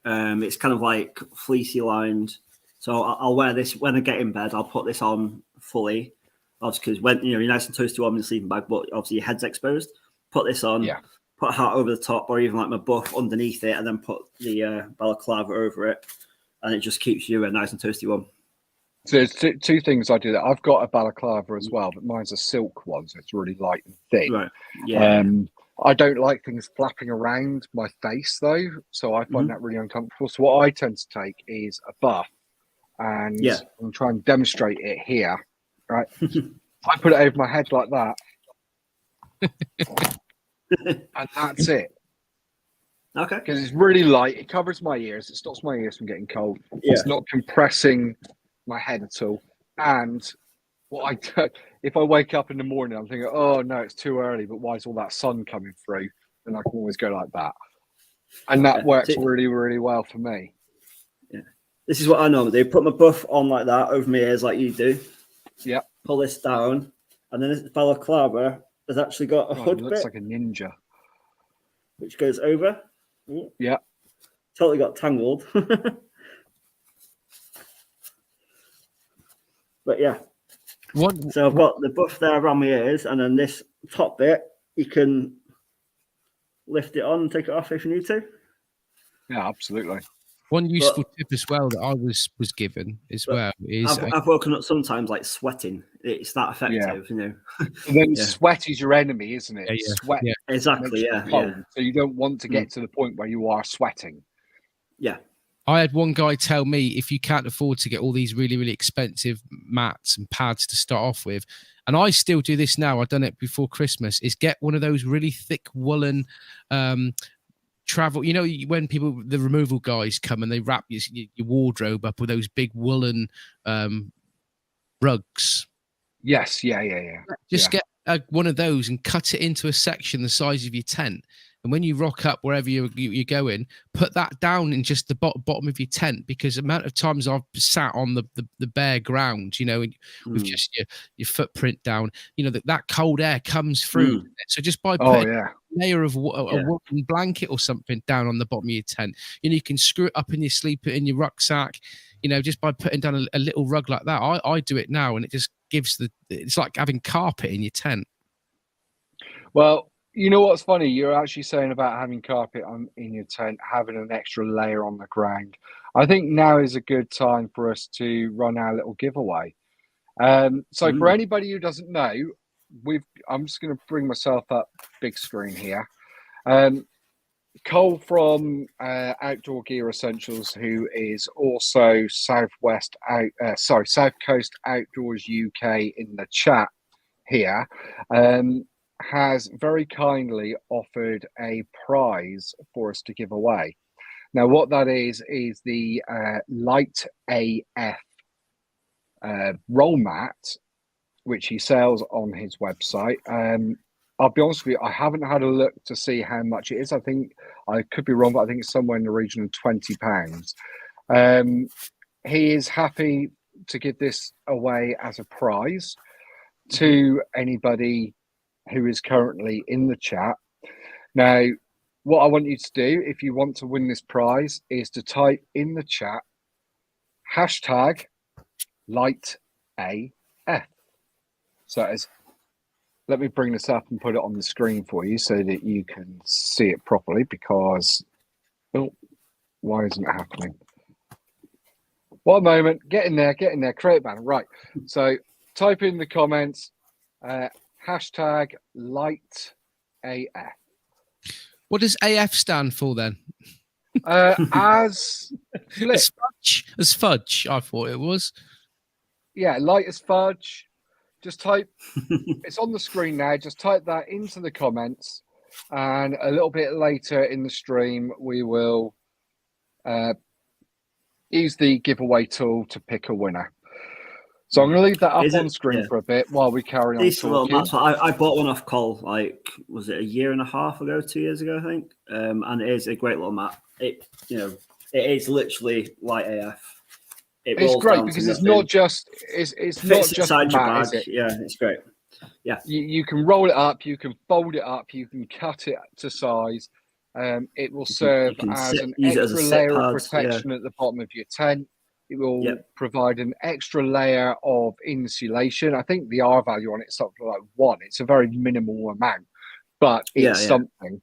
It's kind of like fleecy lined. So I'll wear this when I get in bed. I'll put this on fully, obviously, because when you're nice and toasty warm in the sleeping bag, but obviously your head's exposed. Put this on. Yeah. Put a hat over the top, or even like my buff underneath it, and then put the balaclava over it, and it just keeps you nice and toasty warm. So there's two things I do that. I've got a balaclava as well, but mine's a silk one, so it's really light and thin. Right. Yeah. I don't like things flapping around my face though, so I find that really uncomfortable. So what I tend to take is a buff, and I'm trying to demonstrate it here. Right, I put it over my head like that. And that's it. Okay. Because it's really light. It covers my ears. It stops my ears from getting cold. Yeah. It's not compressing my head at all. And what I do, if I wake up in the morning, I'm thinking, oh no, it's too early, but why is all that sun coming through? And I can always go like that. And that works really, really well for me. Yeah. This is what I normally do. Put my buff on like that over my ears like you do. Yeah. Pull this down. And then this balaclava has actually got a hood bit. It looks like a ninja. Which goes over. Yeah. Totally got tangled. But yeah. So I've got the buff there around my ears, and then this top bit, you can lift it on and take it off if you need to. Yeah, absolutely. One useful tip as well that I was given as well is I've woken up sometimes like sweating. It's that effective, you know. And then sweat is your enemy, isn't it? Yeah. Sweat. Yeah. Exactly. Yeah. So you don't want to get to the point where you are sweating. Yeah. I had one guy tell me if you can't afford to get all these really, really expensive mats and pads to start off with, and I still do this now, I've done it before Christmas, is get one of those really thick woolen travel, you know, when the removal guys come and they wrap your wardrobe up with those big woolen rugs. Yes, yeah. Just get one of those and cut it into a section the size of your tent. And when you rock up wherever you're going, put that down in just the bottom of your tent, because the amount of times I've sat on the bare ground, you know, with just your footprint down, you know, that cold air comes through. So just by putting a layer of a woolen blanket or something down on the bottom of your tent, you know, you can screw it up in your rucksack, you know, just by putting down a little rug like that. I do it now, and it just gives it's like having carpet in your tent. Well, you know what's funny? You're actually saying about having carpet in your tent, having an extra layer on the ground. I think now is a good time for us to run our little giveaway. So for anybody who doesn't know, I'm just going to bring myself up big screen here. Cole from Outdoor Gear Essentials, who is also South Coast Outdoors UK in the chat here, has very kindly offered a prize for us to give away. Now, what that is the Light AF roll mat, which he sells on his website. I'll be honest with you, I haven't had a look to see how much it is. I think I could be wrong, but I think it's somewhere in the region of £20. He is happy to give this away as a prize to anybody who is currently in the chat. Now, what I want you to do, if you want to win this prize, is to type in the chat hashtag LightAF. So let me bring this up and put it on the screen for you so that you can see it properly, because why isn't it happening? One moment, get in there, create banner. Right, so type in the comments hashtag LightAF. What does AF stand for then? As fudge, I thought it was. Yeah, light as fudge. Just type, it's on the screen now, just type that into the comments, and a little bit later in the stream, we will use the giveaway tool to pick a winner. So I'm going to leave that up Is on it- screen yeah. for a bit while we carry on Decent little talking. mats. I bought one off Cole, like, was it a year and a half ago, 2 years ago, I think. And it is a great little mat. It is literally light AF. It It's rolls great down because to it's nothing. not just it's not Fits just the inside your mat, bag. is it? Yeah, it's great. Yeah. You can roll it up, you can fold it up, you can cut it to size. It will serve You can as an use it as a extra sit layer of pad. protection at the bottom of your tent. It will Yep. provide an extra layer of insulation. I think the R value on it is something like 1. It's a very minimal amount, but it's something.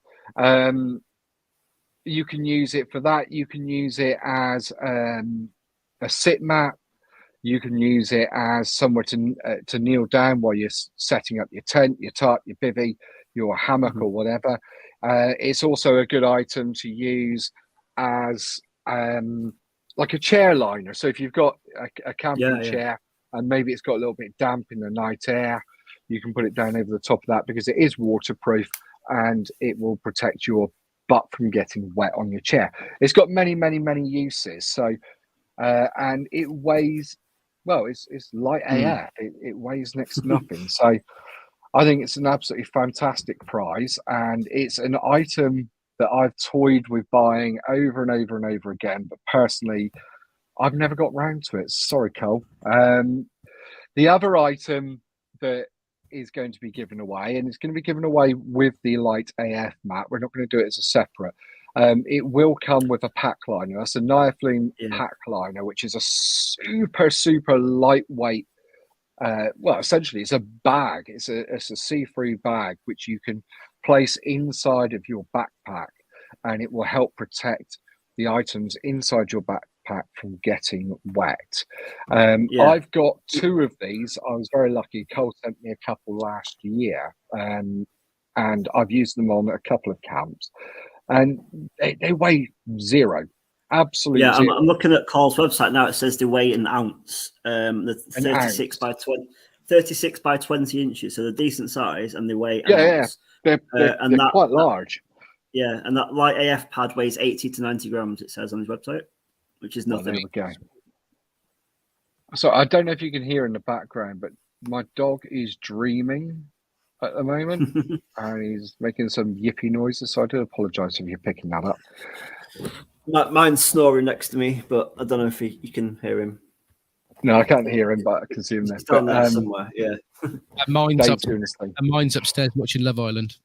You can use it for that. You can use it as a sit mat. You can use it as somewhere to kneel down while you're setting up your tent, your tarp, your bivvy, your hammock, or whatever. It's also a good item to use as like a chair liner. So if you've got a camping chair and maybe it's got a little bit damp in the night air, you can put it down over the top of that because it is waterproof and it will protect your butt from getting wet on your chair. It's got many, many, many uses. So and it weighs, well, it's light AF. It weighs next to nothing. So I think it's an absolutely fantastic prize, and it's an item that I've toyed with buying over and over and over again. But personally, I've never got round to it. Sorry, Cole. The other item that is going to be given away, and it's going to be given away with the light AF mat. We're not going to do it as a separate. It will come with a pack liner. That's a Niaflin pack liner, which is a super, super lightweight. Well, essentially, it's a bag. It's a see-through bag which you can place inside of your backpack, and it will help protect the items inside your backpack from getting wet. I've got 2 of these. I was very lucky. Cole sent me a couple last year, and I've used them on a couple of camps, and they weigh 0. Absolutely. Yeah, zero. I'm looking at Cole's website now. It says they weigh an ounce. The 36 by 20, 36 by 20 inches. So they're decent size, and they weigh an ounce. They're quite large. And that light AF pad weighs 80 to 90 grams. It says on his website, which is nothing. Well, there we go. So I don't know if you can hear in the background, but my dog is dreaming at the moment, and he's making some yippy noises. So I do apologise if you're picking that up. Mine's snoring next to me, but I don't know if you can hear him. No, I can't hear him, but I can see him there. He's down there somewhere, yeah. Mine's upstairs watching Love Island.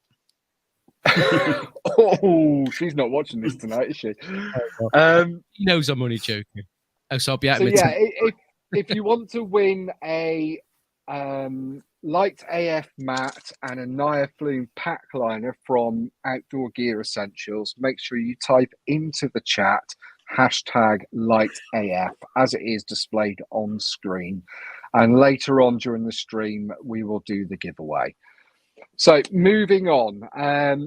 Oh, she's not watching this tonight, is she? He knows I'm only joking. Oh, so I'll be out. So yeah, if you want to win a light AF mat and a Niaflin pack liner from Outdoor Gear Essentials, make sure you type into the chat #LightAF as it is displayed on screen. And later on during the stream, we will do the giveaway. So moving on, there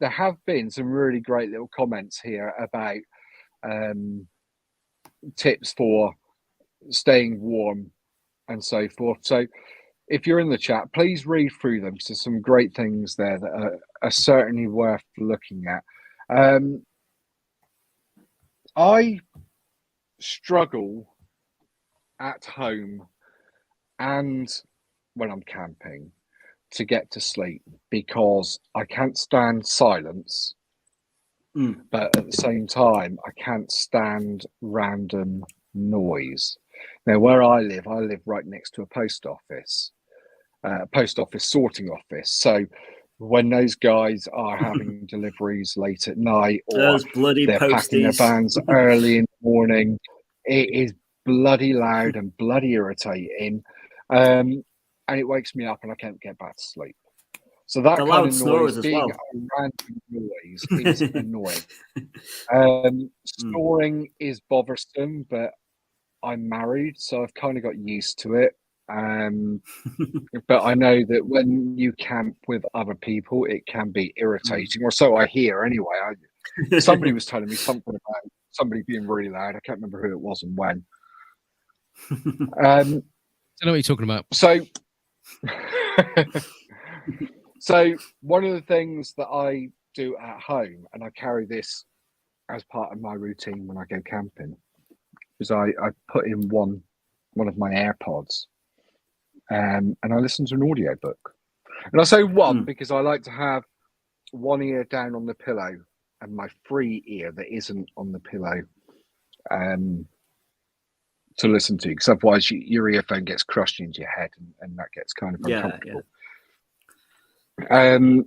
have been some really great little comments here about tips for staying warm and so forth. So if you're in the chat, please read through them. So some great things there that are certainly worth looking at. I struggle at home and when I'm camping to get to sleep because I can't stand silence, but at the same time, I can't stand random noise. Now, where I live right next to a post office sorting office. So when those guys are having deliveries late at night or those bloody they're posties. packing their vans early in the morning, it is bloody loud and bloody irritating. And it wakes me up and I can't get back to sleep. So that the kind of noise, being a random noise, is annoying. Snoring is bothersome, but I'm married, so I've kind of got used to it. But I know that when you camp with other people, it can be irritating, or so I hear anyway. Somebody was telling me something about somebody being really loud. I can't remember who it was and when. I don't know what you're talking about. So one of the things that I do at home, and I carry this as part of my routine when I go camping, is I put in one of my AirPods, and I listen to an audiobook. And I say one because I like to have one ear down on the pillow and my free ear that isn't on the pillow to listen to, because otherwise your earphone gets crushed into your head, and that gets kind of uncomfortable.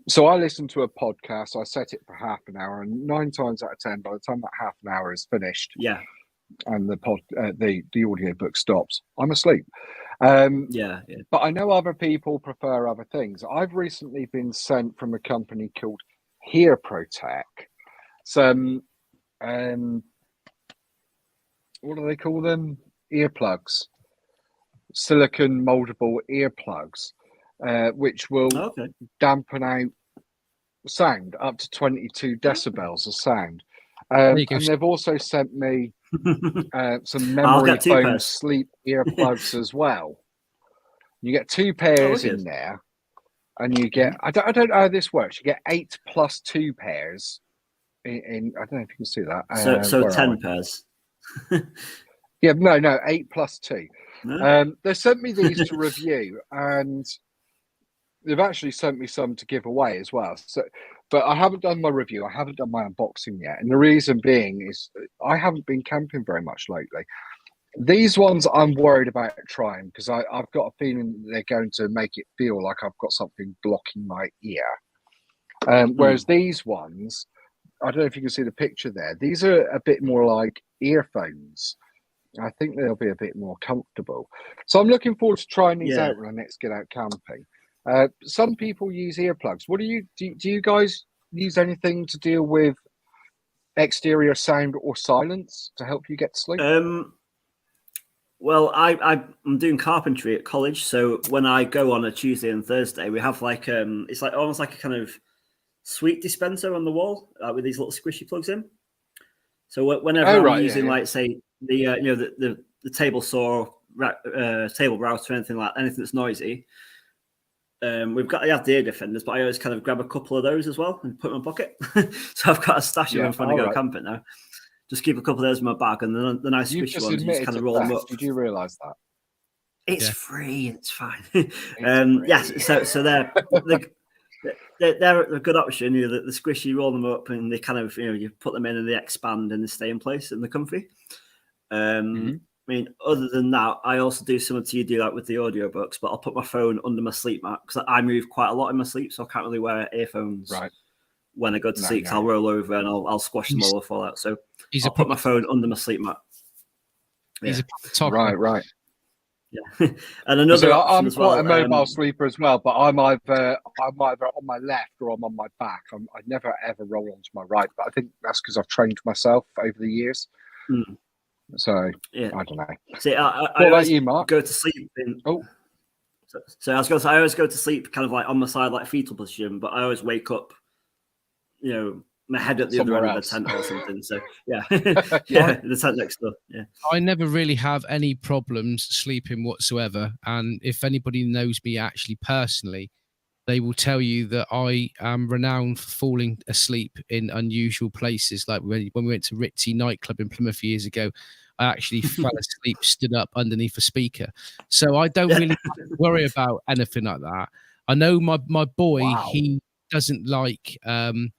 So I listen to a podcast. I set it for half an hour, and 9 times out of 10, by the time that half an hour is finished, and the audiobook stops, I'm asleep. But I know other people prefer other things. I've recently been sent from a company called Hear Protect some what do they call them? Earplugs, silicon moldable earplugs, which will dampen out sound up to 22 decibels of sound. And they've also sent me some memory foam sleep earplugs as well. You get 2 pairs in there, and you get, I don't know how this works. You get 8 plus 2 pairs in I don't know if you can see that. So 10 pairs. Yeah, no, 8 plus 2. No? They sent me these to review, and they've actually sent me some to give away as well. So, but I haven't done my review. I haven't done my unboxing yet, and the reason being is I haven't been camping very much lately. These ones I'm worried about trying, because I've got a feeling they're going to make it feel like I've got something blocking my ear. Whereas these ones, I don't know if you can see the picture there. These are a bit more like earphones. I think they'll be a bit more comfortable. So I'm looking forward to trying these out when I next get out camping. Some people use earplugs. What do you guys use anything to deal with exterior sound or silence to help you get to sleep? Well, I'm doing carpentry at college, so when I go on a Tuesday and Thursday, we have like it's like almost like a kind of sweet dispenser on the wall with these little squishy plugs in. So whenever I'm using like say the table saw, table router, anything that's noisy, we've got the ear defenders, but I always kind of grab a couple of those as well and put in my pocket. So I've got a stash of them when I go camping now. Just keep a couple of those in my bag, and then the nice squishy ones, you just kind of roll them up. Did you realise that? It's free. It's fine. So they're a good option. The squishy, you roll them up, and they kind of you put them in and they expand and they stay in place and they're comfy. I mean, other than that, I also do similar to you do that with the audiobooks, but I'll put my phone under my sleep mat because I move quite a lot in my sleep, so I can't really wear earphones when I go to sleep. I'll roll over and I'll squash them all or fall out. So I'll put my phone under my sleep mat. He's a top right. Yeah, and another. So I'm quite a mobile sleeper as well, but I'm either on my left or I'm on my back. I never ever roll onto my right, but I think that's because I've trained myself over the years. So I don't know. See, I always you, Mark? Go to sleep in. So I was going to say I always go to sleep kind of like on my side, like fetal position, but I always wake up, my head at the other end of the tent or something. So the tent next door. Yeah, I never really have any problems sleeping whatsoever, and if anybody knows me actually personally, they will tell you that I am renowned for falling asleep in unusual places. Like when we went to Ritzy nightclub in Plymouth years ago, I actually fell asleep, stood up underneath a speaker. So I don't really worry about anything like that. I know my boy, he doesn't like the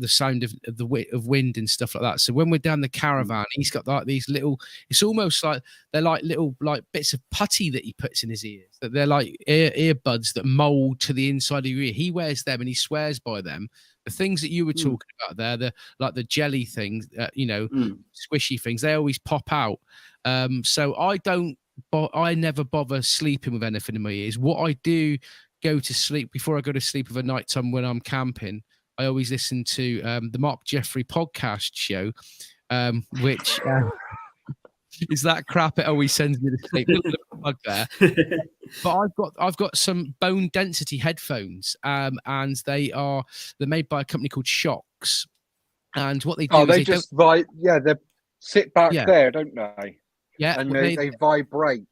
sound of wind and stuff like that. So when we're down the caravan, he's got like these little, it's almost like they're like little like bits of putty that he puts in his ears, that they're like earbuds that mold to the inside of your ear. He wears them and he swears by them. The things that you were talking about there, the jelly things, squishy things, they always pop out. So I never bother sleeping with anything in my ears. What I do go to sleep, before I go to sleep of a night time when I'm camping, I always listen to the Mark Jeffrey podcast show, which is that crap. It always sends me to sleep. Little plug there. But I've got some bone density headphones, and they're made by a company called Shocks. And what they do they sit back there, don't they? Yeah, and they vibrate.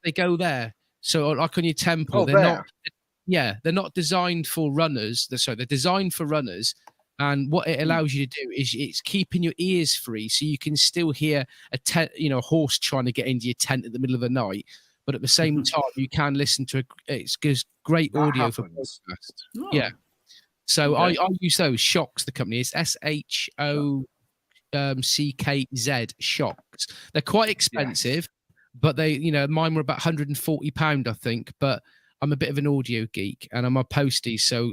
They go there, so like on your temple. They're not designed for runners. They're designed for runners, And what it allows you to do is it's keeping your ears free, so you can still hear a horse trying to get into your tent at the middle of the night, but at the same time you can listen to it's great That audio happens. for podcasts. Oh, Yeah. So okay. I use those Shocks. The company is SHOCKZ Shocks. They're quite expensive, but they, mine were about £140, I think. But I'm a bit of an audio geek, and I'm a postie, so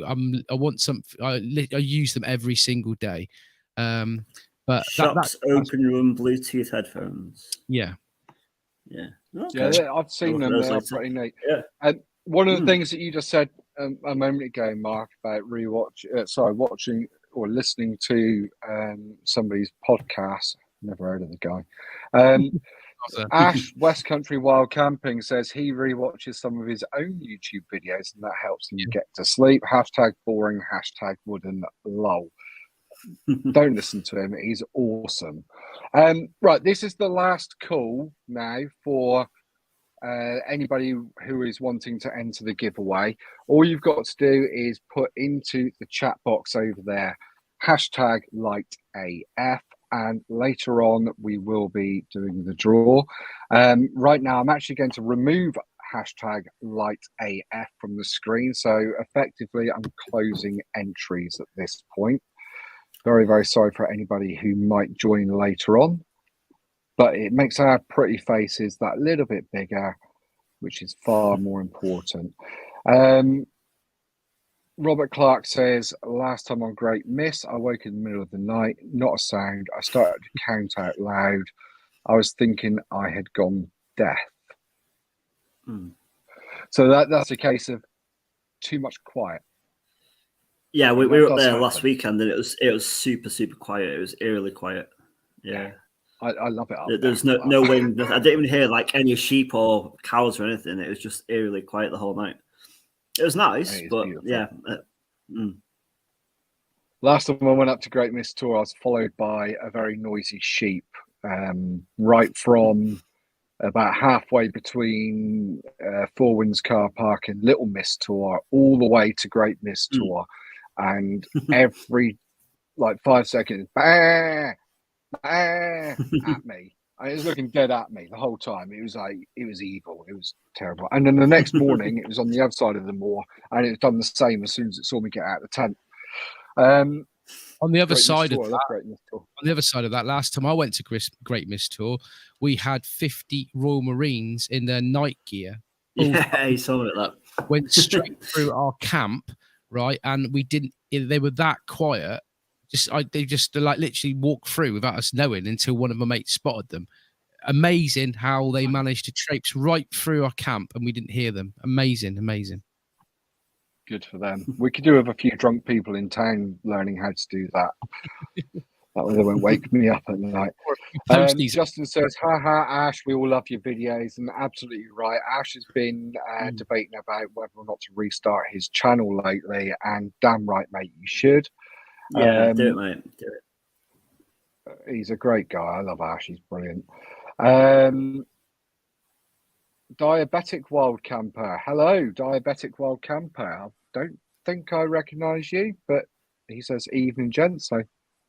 I want some. I use them every single day. But Shocks open room Bluetooth headphones. Yeah. Yeah. Okay. Yeah, I've seen them. They are pretty neat. Yeah. And one of the things that you just said a moment ago, Mark, about watching or listening to somebody's podcast. Never heard of the guy. Ash West Country Wild Camping says he rewatches some of his own YouTube videos, and that helps him get to sleep. #boring, #wooden lol. Don't listen to him. He's awesome. Right, this is the last call now for anybody who is wanting to enter the giveaway. All you've got to do is put into the chat box over there #LightAF, and later on we will be doing the draw. Right now I'm actually going to remove #LightAF from the screen, so effectively I'm closing entries at this point. Very, very sorry for anybody who might join later on, but it makes our pretty faces that little bit bigger, which is far more important. Robert Clark says, last time on Great Miss, I woke in the middle of the night, not a sound. I started to count out loud. I was thinking I had gone deaf. So that's a case of too much quiet. Yeah, we were up there last weekend, and it was super, super quiet. It was eerily quiet. Yeah. I love it. There's no wind. I didn't even hear like any sheep or cows or anything. It was just eerily quiet the whole night. It was nice, but beautiful. Yeah. Last time I went up to Great Miss Tour, I was followed by a very noisy sheep, right from about halfway between Four Winds Car Park and Little Miss Tour, all the way to Great Miss Tour, and every 5 seconds, bah, bah, at me. It was looking dead at me the whole time. It was evil. It was terrible. And then the next morning, it was on the other side of the moor, and it done the same as soon as it saw me get out of the tent. On the other side of that, last time I went to Great Miss Tour, we had 50 Royal Marines in their night gear. Yeah, you saw it. That went straight through our camp, right? And we didn't. They were that quiet. They just literally walked through without us knowing until one of my mates spotted them. Amazing how they managed to traipse right through our camp and we didn't hear them. Amazing. Good for them. We could do with a few drunk people in town learning how to do that. That way they won't wake me up at night. Justin says, haha, Ash, we all love your videos. And absolutely right. Ash has been debating about whether or not to restart his channel lately. And damn right, mate, you should. Yeah, do it, mate. Do it. He's a great guy. I love Ash. He's brilliant. Diabetic Wild Camper. Hello, Diabetic Wild Camper. I don't think I recognise you, but he says evening, gents. So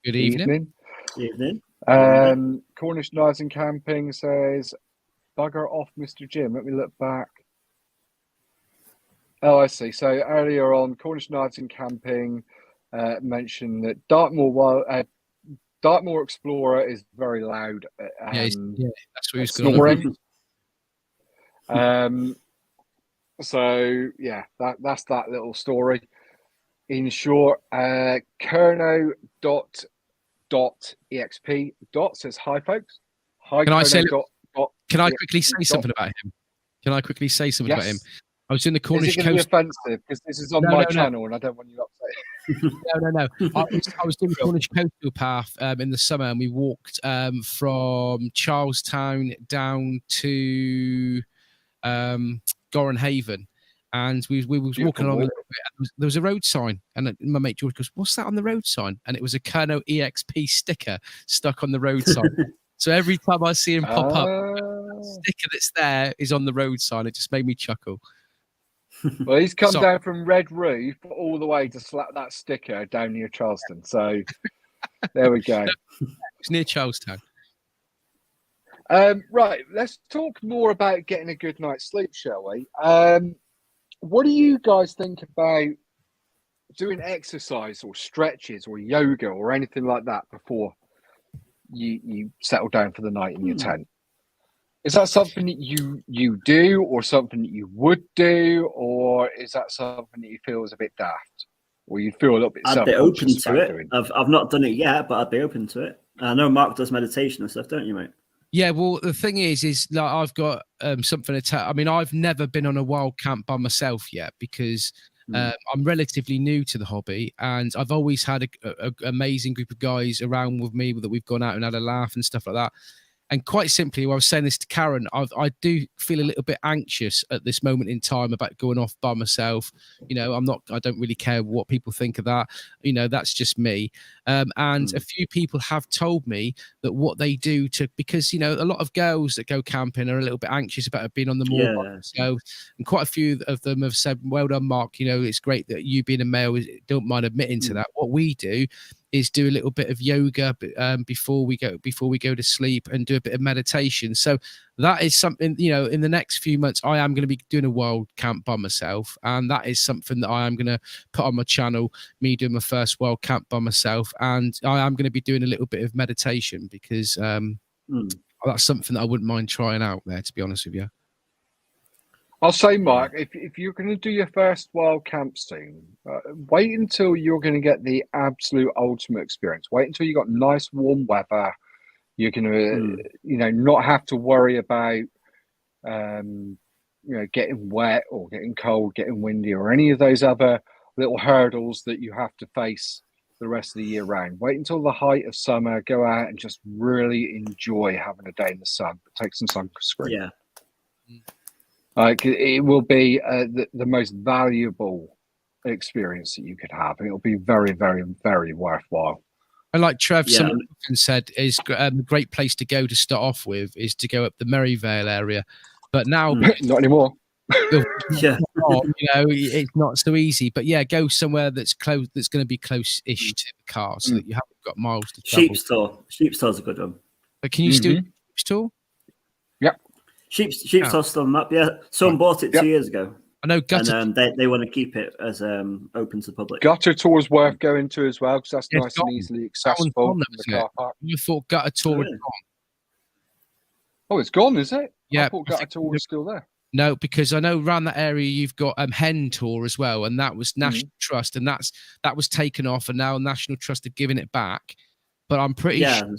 good evening. Evening. Cornish Knives and Camping says, bugger off, Mr. Jim. Let me look back. Oh, I see. So earlier on, Cornish Knives and Camping mentioned that Dartmoor Explorer is very loud. That's what he's snoring. So yeah, that's that little story. In short, Kerno.exp. says hi, folks. Hi. Can I quickly say something about him? I was in the Cornish coast. Is it offensive because this is on my channel and I don't want you upset? No. I was doing the Cornish coastal path in the summer, and we walked from Charlestown down to Gorenhaven, and we was walking along a little bit, and there was a road sign, and my mate George goes, "What's that on the road sign?" And it was a Kerno EXP sticker stuck on the road sign. So every time I see him pop up, the sticker that's there is on the road sign. It just made me chuckle. Well, he's come So- down from Red Roof all the way to slap that sticker down near Charleston. So there we go. It's near Charlestown. Right, let's talk more about getting a good night's sleep, shall we? What do you guys think about doing exercise or stretches or yoga or anything like that before you settle down for the night in your tent? Is that something that you do, or something that you would do, or is that something that you feel is a bit daft, or you feel a little bit I'd be open self-conscious to about it. doing? I've not done it yet, but I'd be open to it. I know Mark does meditation and stuff, don't you, mate? Yeah, well, the thing is like I've got something to tell. I mean, I've never been on a wild camp by myself yet because I'm relatively new to the hobby, and I've always had a amazing group of guys around with me that we've gone out and had a laugh and stuff like that. And quite simply, I was saying this to Karen, I do feel a little bit anxious at this moment in time about going off by myself. You know, I don't really care what people think of that. You know, that's just me. And a few people have told me that what they do because, you know, a lot of girls that go camping are a little bit anxious about being on the moor by themselves. And quite a few of them have said, well done, Mark. You know, it's great that you being a male, don't mind admitting to that. What we do is do a little bit of yoga before we go to sleep, and do a bit of meditation. So that is something, you know, in the next few months, I am going to be doing a wild camp by myself. And that is something that I am going to put on my channel, me doing my first wild camp by myself. And I am going to be doing a little bit of meditation because that's something that I wouldn't mind trying out there, to be honest with you. I'll say, Mark, if you're going to do your first wild camp soon, wait until you're going to get the absolute ultimate experience. Wait until you got nice warm weather. You're going to, you know, not have to worry about, you know, getting wet or getting cold, getting windy, or any of those other little hurdles that you have to face the rest of the year round. Wait until the height of summer. Go out and just really enjoy having a day in the sun. But take some sunscreen. Yeah. It will be the most valuable experience that you could have. It'll be very, very, very worthwhile. And like Trev said, is a great place to go to start off with is to go up the Merivale area. But now, not anymore. You know, it's not so easy. But yeah, go somewhere that's close. That's going to be close-ish to the car, so that you haven't got miles to travel. Sheep's Tor's a good one. But can you still do Sheep's Tor? Yep. Sheep's Tor's still on the map. Yeah, someone bought it 2 years ago. I know Gutter. And they want to keep it as open to the public. Gutter Tour is worth going to as well, because that's nice and easily accessible from the car park. You thought Gutter Tour had gone? Oh, it's gone, is it? Yeah, I thought Gutter Tour was still there. No, because I know around that area you've got Hen Tour as well, and that was National Trust, and that was taken off, and now National Trust are giving it back. But I'm pretty sure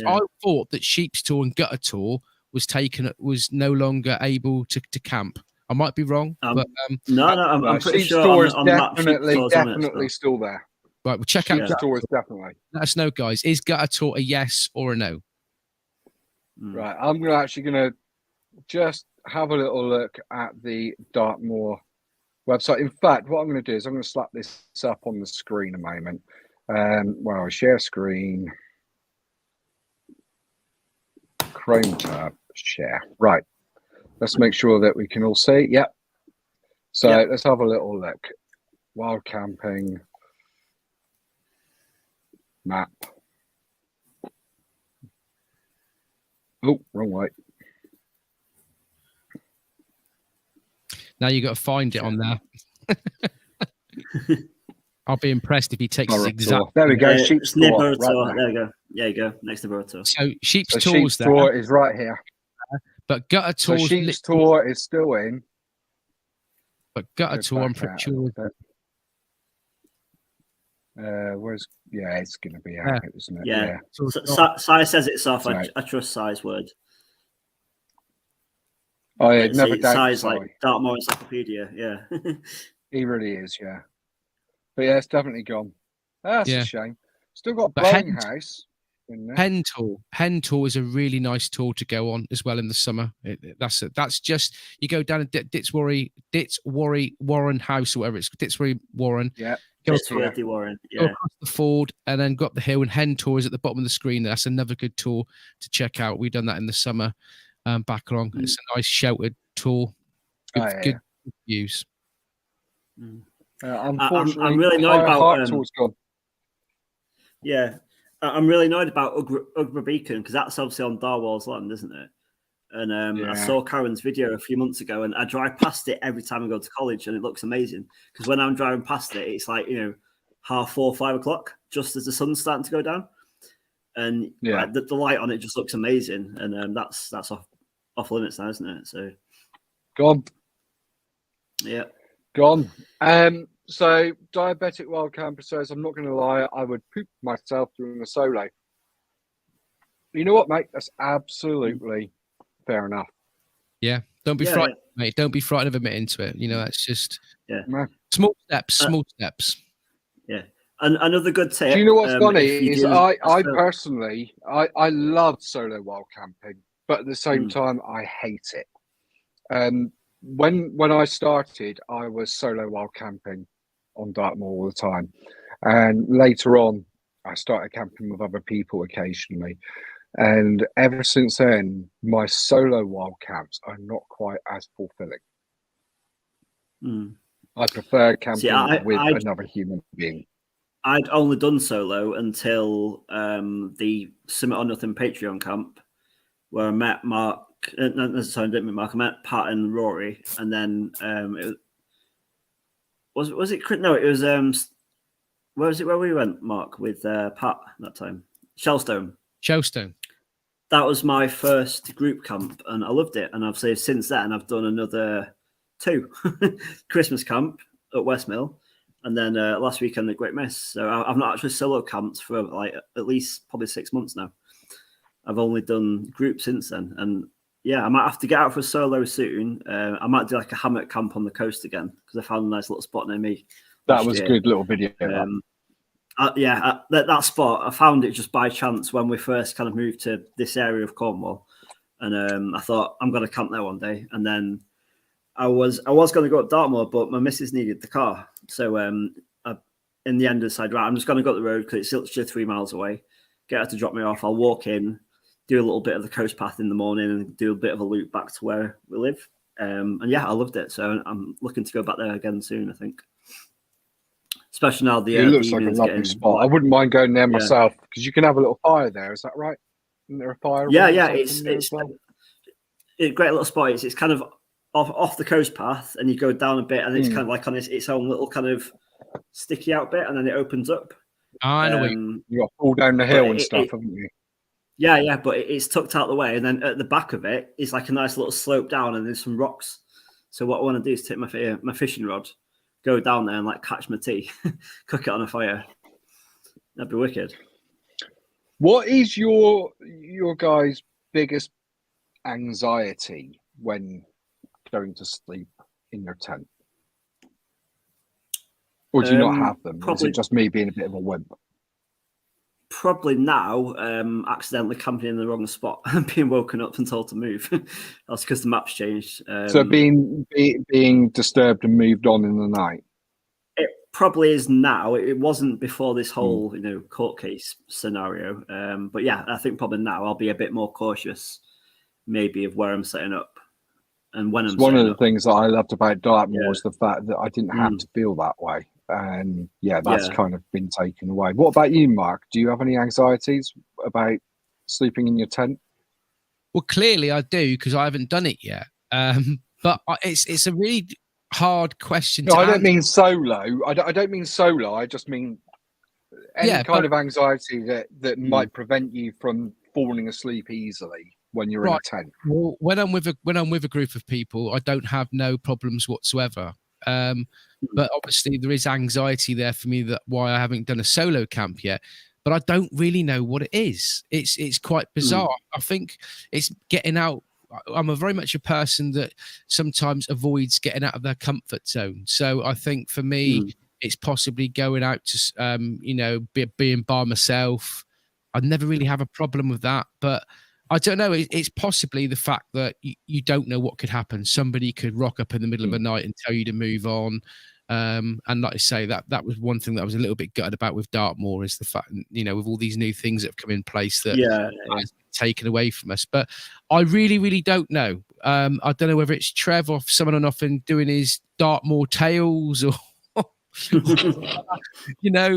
I thought that Sheep's Tour and Gutter Tour was no longer able to camp. I might be wrong, but no, I'm pretty Sheep's sure Tour is on definitely still there. Right, we'll check out Sheep's Tour is definitely. Let us know, guys. Is Gutter Tour a yes or a no? Right, I'm actually going to just have a little look at the Dartmoor website. In fact, what I'm going to do is I'm going to slap this up on the screen a moment. Well, share screen, Chrome tab, share. Right, let's make sure that we can all see. Yep. So let's have a little look. Wild camping map. Oh, wrong way. Now you got to find it on there. I'll be impressed if he takes his exact. There we go. Sheep's Tour. Right there you go. There you go. Next to Burrow. So Sheep's Sheep's Tour is right here. But Gutter Tour. So Sheep's Tour is still in. But Gutter Tour, I'm pretty sure. It's going to be out, isn't it? Yeah. Sai says it's off. I trust Sai's word. Oh, yeah, never doubt Sai's like Dartmoor Encyclopedia. Yeah. He really is, yeah. But yeah, it's definitely gone. That's a shame. Still got Blowing House. Hen Tour is a really nice tour to go on as well in the summer. That's just you go down to Ditzworry Warren House or whatever it's Ditzworry Warren. Yeah. Go Warren. Yeah. Go across the ford and then go up the hill, and Hen Tour is at the bottom of the screen. That's another good tour to check out. We've done that in the summer back along. It's a nice sheltered tour. views. Unfortunately, I'm really annoyed about Hartlepool's gone. Yeah, I'm really annoyed about Ugra Beacon because that's obviously on Darwall's land, isn't it? And I saw Karen's video a few months ago, and I drive past it every time I go to college, and it looks amazing. Because when I'm driving past it, it's like 4:30, 5 o'clock, just as the sun's starting to go down, and like, the light on it just looks amazing. And that's off limits now, isn't it? So gone. Yeah, gone. So Diabetic Wild Camper says, I'm not going to lie, I would poop myself doing a solo. You know what, mate? That's absolutely fair enough. Yeah, don't be frightened, mate. Don't be frightened of admitting to it. That's just small steps. Small steps. Yeah, and another good tip. Do you know what's funny is I personally I love solo wild camping, but at the same time I hate it. When I started, I was solo wild camping on Dartmoor all the time, and later on, I started camping with other people occasionally. And ever since then, my solo wild camps are not quite as fulfilling. I prefer camping with another human being. I'd only done solo until the Summit or Nothing Patreon camp, where I met Mark. Sorry, I didn't meet Mark. I met Pat and Rory, and then it was it? No, it was. Where was it? Where we went, Mark, with Pat that time? Shellstone. That was my first group camp, and I loved it. And obviously, since then, I've done another 2 Christmas camp at Westmill, and then last weekend at Great Miss. So I've not actually solo camped for like at least probably 6 months now. I've only done groups since then, and I might have to get out for a solo soon. I might do like a hammock camp on the coast again because I found a nice little spot near me. That was a good little video. That spot, I found it just by chance when we first kind of moved to this area of Cornwall, and I thought I'm going to camp there one day. And then I was going to go up Dartmoor, but my missus needed the car, so in the end I decided, right, I'm just going to go up the road because it's literally 3 miles away. Get her to drop me off. I'll walk in, do a little bit of the coast path in the morning, and do a bit of a loop back to where we live. And I loved it. So I'm looking to go back there again soon, I think. Especially now it looks like a lovely spot. I wouldn't mind going there myself because you can have a little fire there. Is that right? Isn't there a fire? It's a great little spot. It's kind of off the coast path, and you go down a bit, and it's kind of like on its own little kind of sticky out bit, and then it opens up. I know you got to fall down the hill and stuff, haven't you? Yeah, but it's tucked out the way, and then at the back of it is like a nice little slope down, and there's some rocks. So what I want to do is take my fishing rod, go down there and like catch my tea, cook it on a fire. That'd be wicked. What is your guys' biggest anxiety when going to sleep in your tent? Or do you not have them? Probably, is it just me being a bit of a wimp? Probably now, accidentally camping in the wrong spot and being woken up and told to move. That's because the map's changed. So being disturbed and moved on in the night? It probably is now. It wasn't before this whole court case scenario. But yeah, I think probably now I'll be a bit more cautious, maybe, of where I'm setting up and when I'm setting up. One of the things that I loved about Dartmoor was the fact that I didn't have to feel that way. And that's kind of been taken away. What about you, Mark? Do you have any anxieties about sleeping in your tent? Well, clearly I do because I haven't done it yet. But it's a really hard question. No, I don't mean solo. I don't mean solo. I just mean any kind of anxiety that might prevent you from falling asleep easily when you're in a tent. Well, when I'm with a group of people, I don't have no problems whatsoever. But obviously there is anxiety there for me that why I haven't done a solo camp yet, but I don't really know what it is. It's quite bizarre. I think it's getting out. I'm very much a person that sometimes avoids getting out of their comfort zone. So I think for me, it's possibly going out to, being by myself. I'd never really have a problem with that, but I don't know. It's possibly the fact that you don't know what could happen. Somebody could rock up in the middle of the night and tell you to move on. And like I say, that was one thing that I was a little bit gutted about with Dartmoor, is the fact, with all these new things that have come in place that has been taken away from us. But I really, really don't know. I don't know whether it's Trev or someone on often doing his Dartmoor tales or,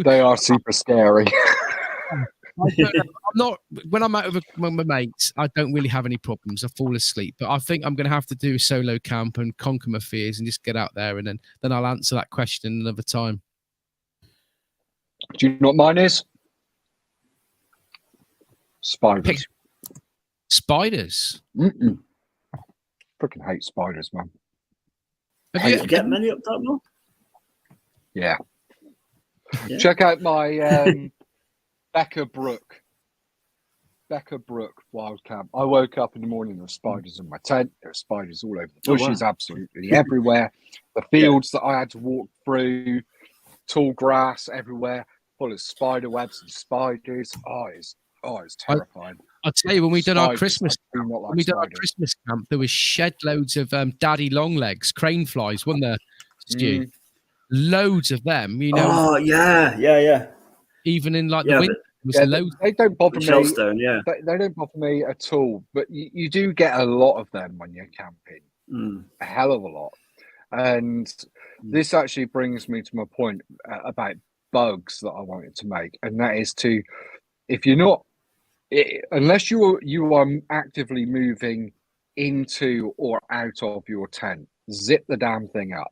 They are super scary. I'm not, when I'm out with my mates, I don't really have any problems. I fall asleep, but I think I'm going to have to do a solo camp and conquer my fears and just get out there, and then I'll answer that question another time. Do you know what mine is? Spiders. Spiders? Freaking hate spiders, man. Have you get many up Dartmoor? Yeah. Check out my Becca Brook wild camp. I woke up in the morning, there were spiders in my tent. There were spiders all over the bushes, absolutely everywhere. The fields that I had to walk through, tall grass everywhere, full of spider webs and spiders. It's terrifying. I'll tell you, when we done our Christmas camp, there was shed loads of daddy long legs, crane flies, wasn't there, Stu? Loads of them, Oh, yeah. Even in like the winter. They don't bother me. Shellstone, They don't bother me at all. But you do get a lot of them when you're camping. A hell of a lot. And this actually brings me to my point about bugs that I wanted to make. And that is if you're not, unless you are actively moving into or out of your tent, zip the damn thing up.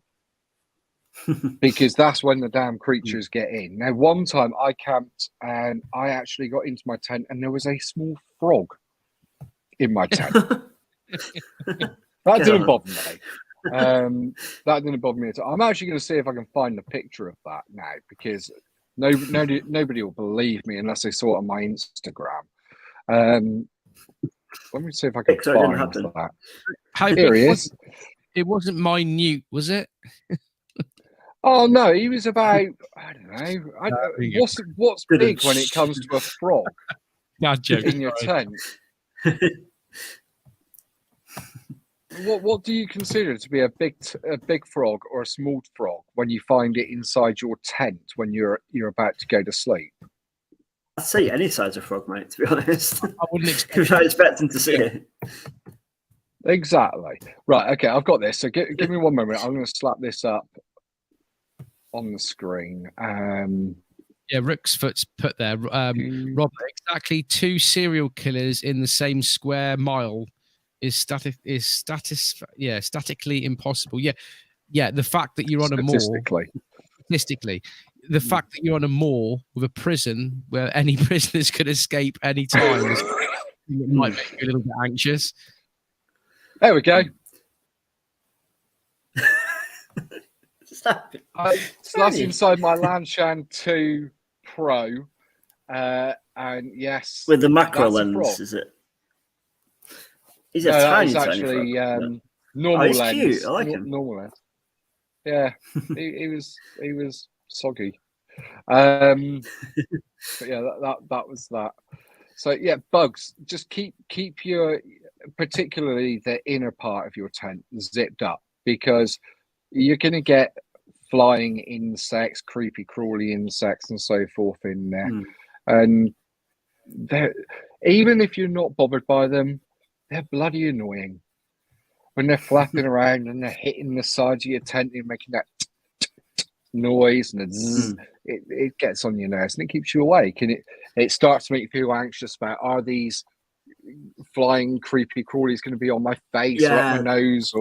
Because that's when the damn creatures get in. Now, one time I camped and I actually got into my tent and there was a small frog in my tent. That didn't bother me. That didn't bother me at all. I'm actually going to see if I can find a picture of that now, because nobody will believe me unless they saw it on my Instagram. Let me see if I can find that. Here he is. It wasn't minute, was it? Oh no, he was about, I don't know. What's big when it comes to a frog in your tent? What do you consider to be a big frog or a small frog when you find it inside your tent when you're about to go to sleep? I'd say any size of frog, mate, to be honest. I wouldn't expecting to see it. Exactly. Right, okay, I've got this. So give me one moment. I'm going to slap this up on the screen. Rooksfoot's put there. Rob, exactly 2 serial killers in the same square mile is statically impossible. Yeah. The fact that you're on a moor, statistically, the fact that you're on a moor with a prison where any prisoners could escape any time might make you a little bit anxious. There we go. Stop it. So that's inside my Lanshan 2 Pro, and yes, with the macro lens, is it? He's tiny, actually normal lens. Cute. I like him. Normal lens. Yeah, he was soggy. But yeah, that was that. So yeah, bugs. Just keep your, particularly the inner part of your tent, zipped up, because you're going to get flying insects, creepy, crawly insects, and so forth in there. And even if you're not bothered by them, they're bloody annoying. When they're flapping around and they're hitting the sides of your tent and making that noise and it gets on your nerves and it keeps you awake. And it starts to make you feel anxious about, are these flying creepy crawlies going to be on my face or up my nose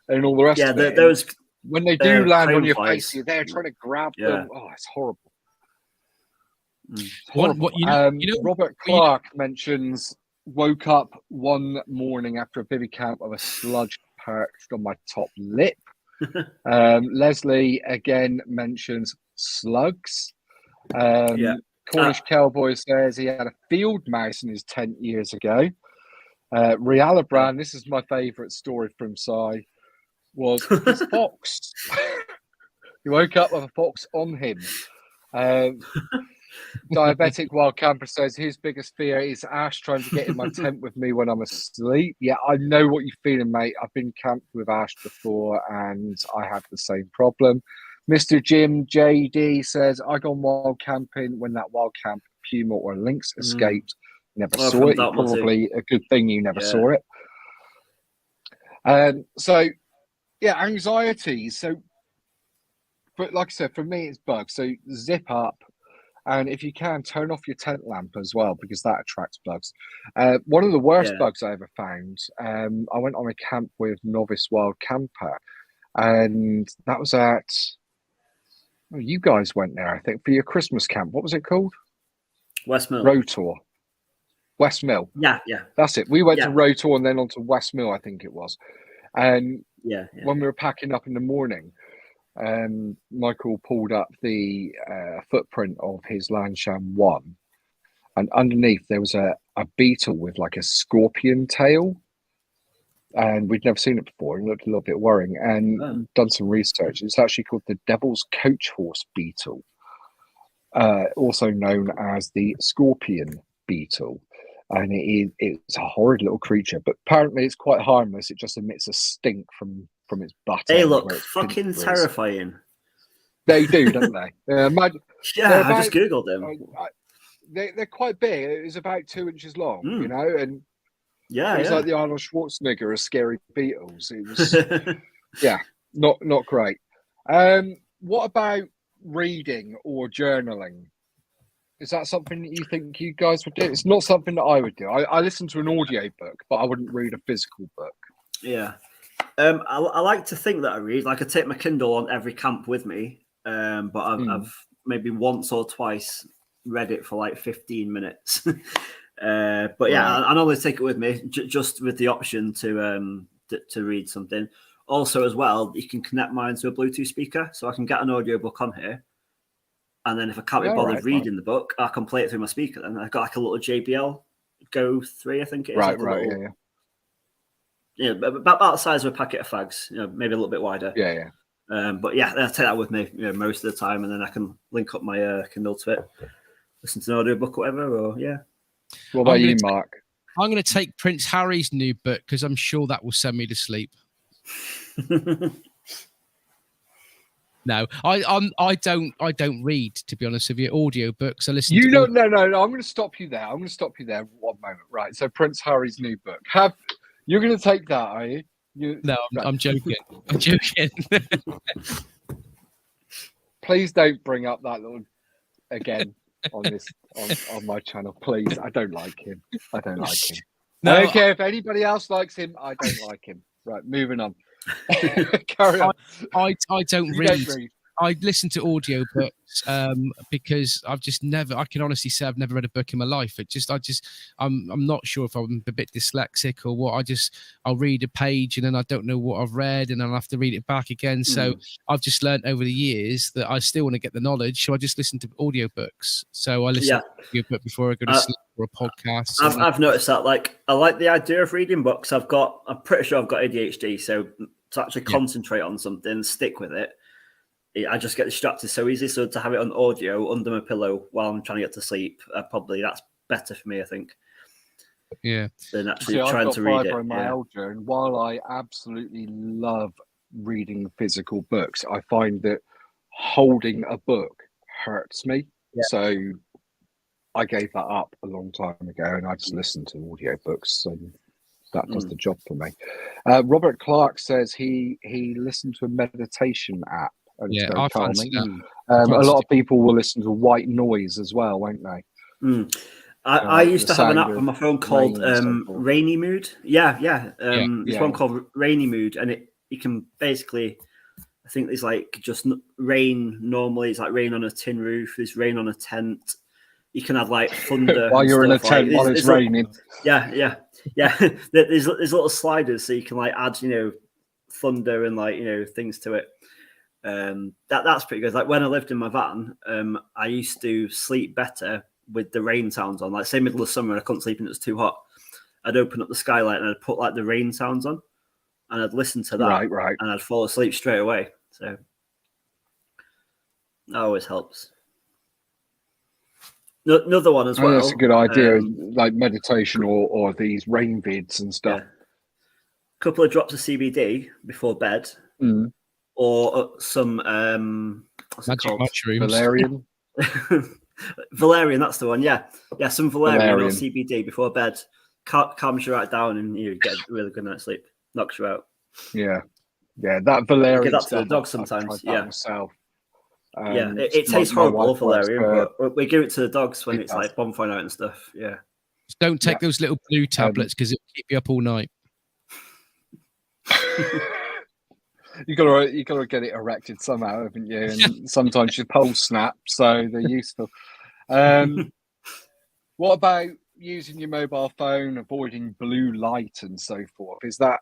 and all the rest of it. Those, when they do land on your face, you're there trying to grab them. Oh, it's horrible. Robert Clark mentions, woke up one morning after a bivvy camp of a sludge perched on my top lip. Leslie again mentions slugs. Cornish Cowboy says he had a field mouse in his tent years ago. Riala Brand, this is my favourite story from Si, was his fox. He woke up with a fox on him. Diabetic Wild Camper says his biggest fear is Ash trying to get in my tent with me when I'm asleep. Yeah, I know what you're feeling, mate. I've been camped with Ash before and I had the same problem. Mr. Jim JD says, I gone wild camping when that wild camp puma or lynx escaped. Never saw it. Probably a good thing you never saw it. So, yeah, anxiety. So, but like I said, for me, it's bugs. So zip up. And if you can, turn off your tent lamp as well, because that attracts bugs. One of the worst bugs I ever found, I went on a camp with Novice Wild Camper, and that was at, you guys went there, I think, for your Christmas camp. What was it called? West Mill. Rotor. West Mill. Yeah. That's it. We went to Rotor and then on to West Mill, I think it was. And when we were packing up in the morning, Michael pulled up the footprint of his Lanshan 1, and underneath there was a beetle with like a scorpion tail, and we'd never seen it before. It looked a little bit worrying, and done some research. It's actually called the Devil's Coach Horse beetle, also known as the scorpion beetle. And it's a horrid little creature, but apparently it's quite harmless. It just emits a stink from its butt. They look fucking terrifying. They do, don't they? I just googled them. They're quite big. It was about 2 inches long, you know, and it was like the Arnold Schwarzenegger of scary beetles. It was, not great. What about reading or journaling? Is that something that you think you guys would do? It's not something that I would do. I listen to an audio book, but I wouldn't read a physical book. Yeah. I like to think that I read. Like, I take my Kindle on every camp with me, but I've maybe once or twice read it for like 15 minutes. But yeah, I normally take it with me, just with the option to read something. Also, as well, you can connect mine to a Bluetooth speaker, so I can get an audiobook on here. And then if I can't be bothered reading the book, I can play it through my speaker. Then I've got like a little JBL Go 3, I think it is. Yeah, about the size of a packet of fags, you know, maybe a little bit wider. But yeah, I'll take that with me, you know, most of the time, and then I can link up my Kindle to it, listen to an audiobook or whatever. Or What about you, Mark? I'm going to take Prince Harry's new book because I'm sure that will send me to sleep. No, I don't read, to be honest with you. Audio books. I listen. No. I'm going to stop you there. I'm going to stop you there one moment. Right. So Prince Harry's new book. You're going to take that, are you? No, I'm joking. I'm joking. Please don't bring up that little again on this on my channel, please. I don't like him. I don't like him. No, I don't care if anybody else likes him. I don't like him. Right, moving on. Carry on. I don't read. I listen to audiobooks because I can honestly say I've never read a book in my life. I'm not sure if I'm a bit dyslexic or what. I'll read a page and then I don't know what I've read and then I'll have to read it back again. So I've just learned over the years that I still want to get the knowledge. So I just listen to audiobooks. So I listen to an audiobook before I go to sleep or a podcast. I've noticed that. Like, I like the idea of reading books. I'm pretty sure I've got ADHD. So to actually concentrate on something, stick with it. I just get distracted so easy. So to have it on audio under my pillow while I'm trying to get to sleep, that's better for me, I think. Yeah. Than actually trying to read it. And while I absolutely love reading physical books, I find that holding a book hurts me. Yeah. So I gave that up a long time ago and I just listen to audiobooks and that does the job for me. Robert Clark says he listened to a meditation app. And it's very calming. A lot of people will listen to white noise as well, won't they? I used to have an app on my phone called Rainy Mood. It's one called Rainy Mood, and you can basically, I think there's like just rain normally. It's like rain on a tin roof. There's rain on a tent. You can have like thunder while you're in a tent while it's raining. There's little sliders so you can like add, thunder and like things to it. That's pretty good. Like when I lived in my van, I used to sleep better with the rain sounds on. Like say middle of summer, I couldn't sleep and it was too hot. I'd open up the skylight and I'd put like the rain sounds on, and I'd listen to that, right, and I'd fall asleep straight away. So that always helps. Another one as I think well. that's a good idea, like meditation or these rain vids and stuff. Yeah. Couple of drops of CBD before bed, or some what's Magic it called? mushrooms. Valerian. Valerian, that's the one. Yeah, some Valerian or Valerian. CBD before bed. Calms you right down, and you get a really good night's sleep. Knocks you out. Yeah, that Valerian Give that to stuff. the dog I've sometimes. tried that myself. Yeah, it tastes my horrible, wife likes Valerian, but we give it to the dogs when It it's does. like bonfire night and stuff. Yeah. Just don't take those little blue tablets because it'll keep you up all night. You gotta get it erected somehow, haven't you? And sometimes your poles snap, so they're useful. What about using your mobile phone, avoiding blue light and so forth? Is that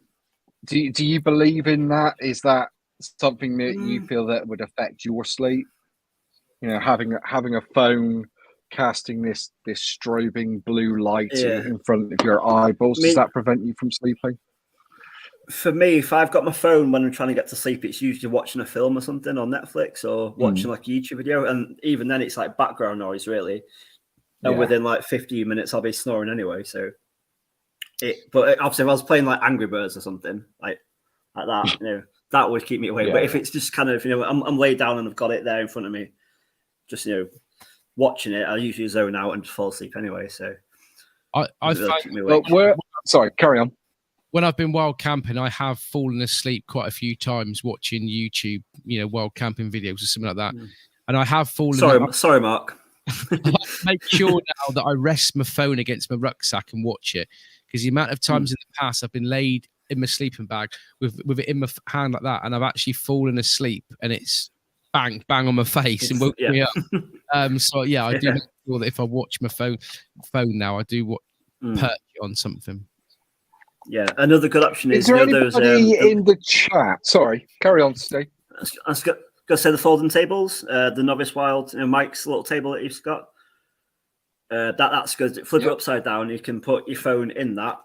do you believe in that? Is that something that you feel that would affect your sleep? You know, having a phone casting this strobing blue light in front of your eyeballs, does that prevent you from sleeping? For me, if I've got my phone when I'm trying to get to sleep, it's usually watching a film or something on Netflix or watching like a YouTube video. And even then it's like background noise really. And within like 15 minutes I'll be snoring anyway. So but obviously if I was playing like Angry Birds or something like that, you know, that would keep me awake. But if it's just kind of, you know, I'm laid down and I've got it there in front of me, just, you know, watching it, I usually zone out and just fall asleep anyway. So I find, sorry, carry on. When I've been wild camping, I have fallen asleep quite a few times watching YouTube, you know, wild camping videos or something like that. And I have fallen. Sorry, Mark. I make sure now that I rest my phone against my rucksack and watch it, because the amount of times in the past I've been laid in my sleeping bag with it in my hand like that, and I've actually fallen asleep, and it's bang on my face and woke me up. So yeah, I do make sure that if I watch my phone now, I do perch it on something. Yeah, another good option is there anybody in the chat? Sorry, carry on, Steve. I was going to say the folding tables, the Novice Wild, you know, Mike's little table that he's got. That's good. Flip it upside down. You can put your phone in that,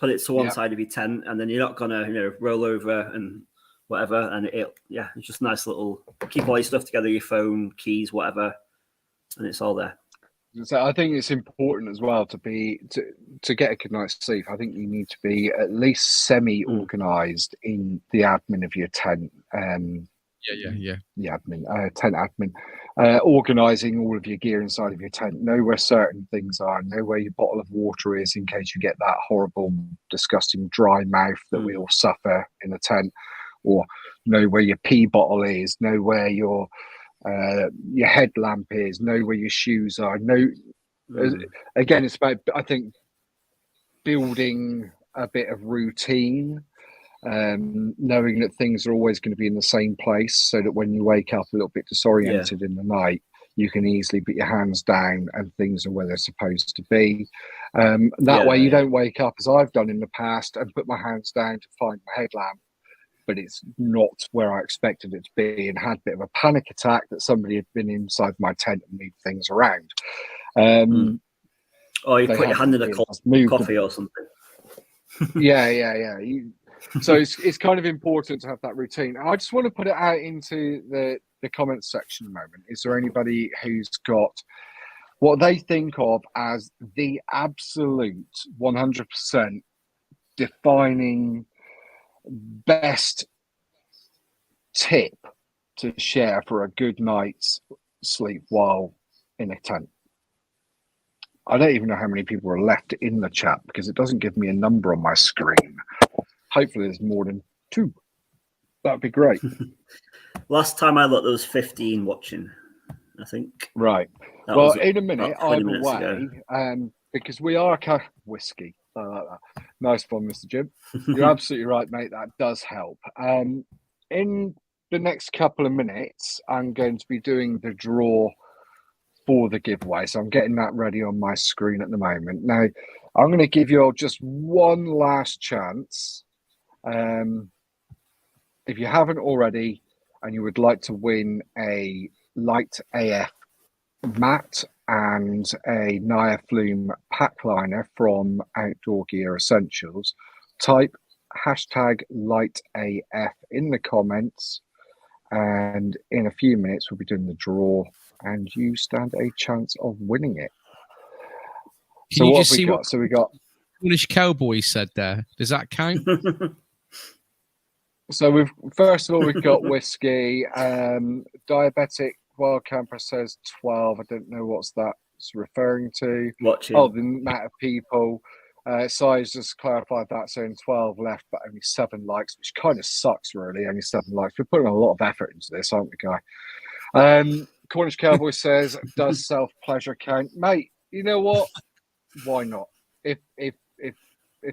put it to one side of your tent, and then you're not gonna, you know, roll over and whatever. And it's just a nice little keep all your stuff together, your phone, keys, whatever, and it's all there. So I think it's important as well to get a good night's sleep. I think you need to be at least semi-organized in the admin of your tent. The admin, tent admin, organizing all of your gear inside of your tent. Know where certain things are. Know where your bottle of water is in case you get that horrible, disgusting dry mouth that we all suffer in a tent. Or know where your pee bottle is. Know where your headlamp is. Know where your shoes are. Again, it's about, I think, building a bit of routine, knowing that things are always going to be in the same place, so that when you wake up a little bit disoriented in the night, you can easily put your hands down and things are where they're supposed to be. That way you don't wake up, as I've done in the past, and put my hands down to find my headlamp, but it's not where I expected it to be, and had a bit of a panic attack that somebody had been inside my tent and moved things around. Or you put your hand in a coffee or something. So it's kind of important to have that routine. I just want to put it out into the comments section a moment. Is there anybody who's got what they think of as the absolute 100% defining best tip to share for a good night's sleep while in a tent? I don't even know how many people are left in the chat because it doesn't give me a number on my screen. Hopefully there's more than 2. That'd be great. Last time I looked, there was 15 watching, I think. Right. Well, in a minute, I'm away because we are whiskey. I like that. Nice one, Mr. Jim. You're absolutely right, mate. That does help. In the next couple of minutes, I'm going to be doing the draw for the giveaway. So I'm getting that ready on my screen at the moment. Now, I'm going to give you all just one last chance. If you haven't already and you would like to win a Light AF mat and a Naya Flume pack liner from Outdoor Gear Essentials, type #LightAF in the comments, and in a few minutes we'll be doing the draw and you stand a chance of winning it. Can So you what just have we see got? what So we got. Cornish Cowboy said there? Does that count? So first of all we've got whiskey. Diabetic Wild Camper says 12. I don't know what's that's referring to. Watching. Oh, the amount of people. Size just clarified that, saying 12 left, but only 7 likes, which kind of sucks, really. Only 7 likes. We're putting a lot of effort into this, aren't we, Guy? Cornish Cowboy says, "Does self-pleasure count, mate? You know what? Why not? If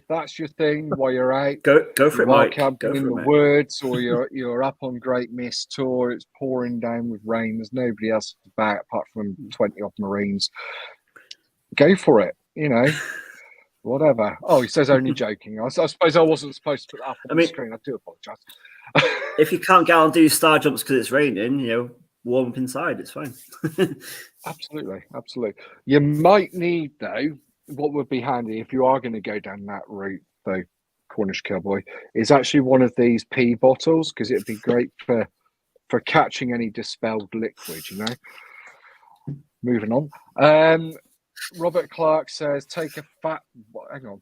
that's your thing while you're out, Go for you're it, wild Mike. camping in the woods, or you're up on Great Mist Tour, it's pouring down with rain. There's nobody else about apart from 20 odd Marines. Go for it. You know." Whatever. Oh, he says only joking. I suppose I wasn't supposed to put that up on the screen. I do apologise. If you can't get on do star jumps because it's raining, warm up inside. It's fine. Absolutely. You might need, though, what would be handy if you are going to go down that route, though, Cornish Cowboy, is actually one of these pee bottles, because it'd be great for catching any dispelled liquid, Moving on. Robert Clark says, take a fat... Hang on.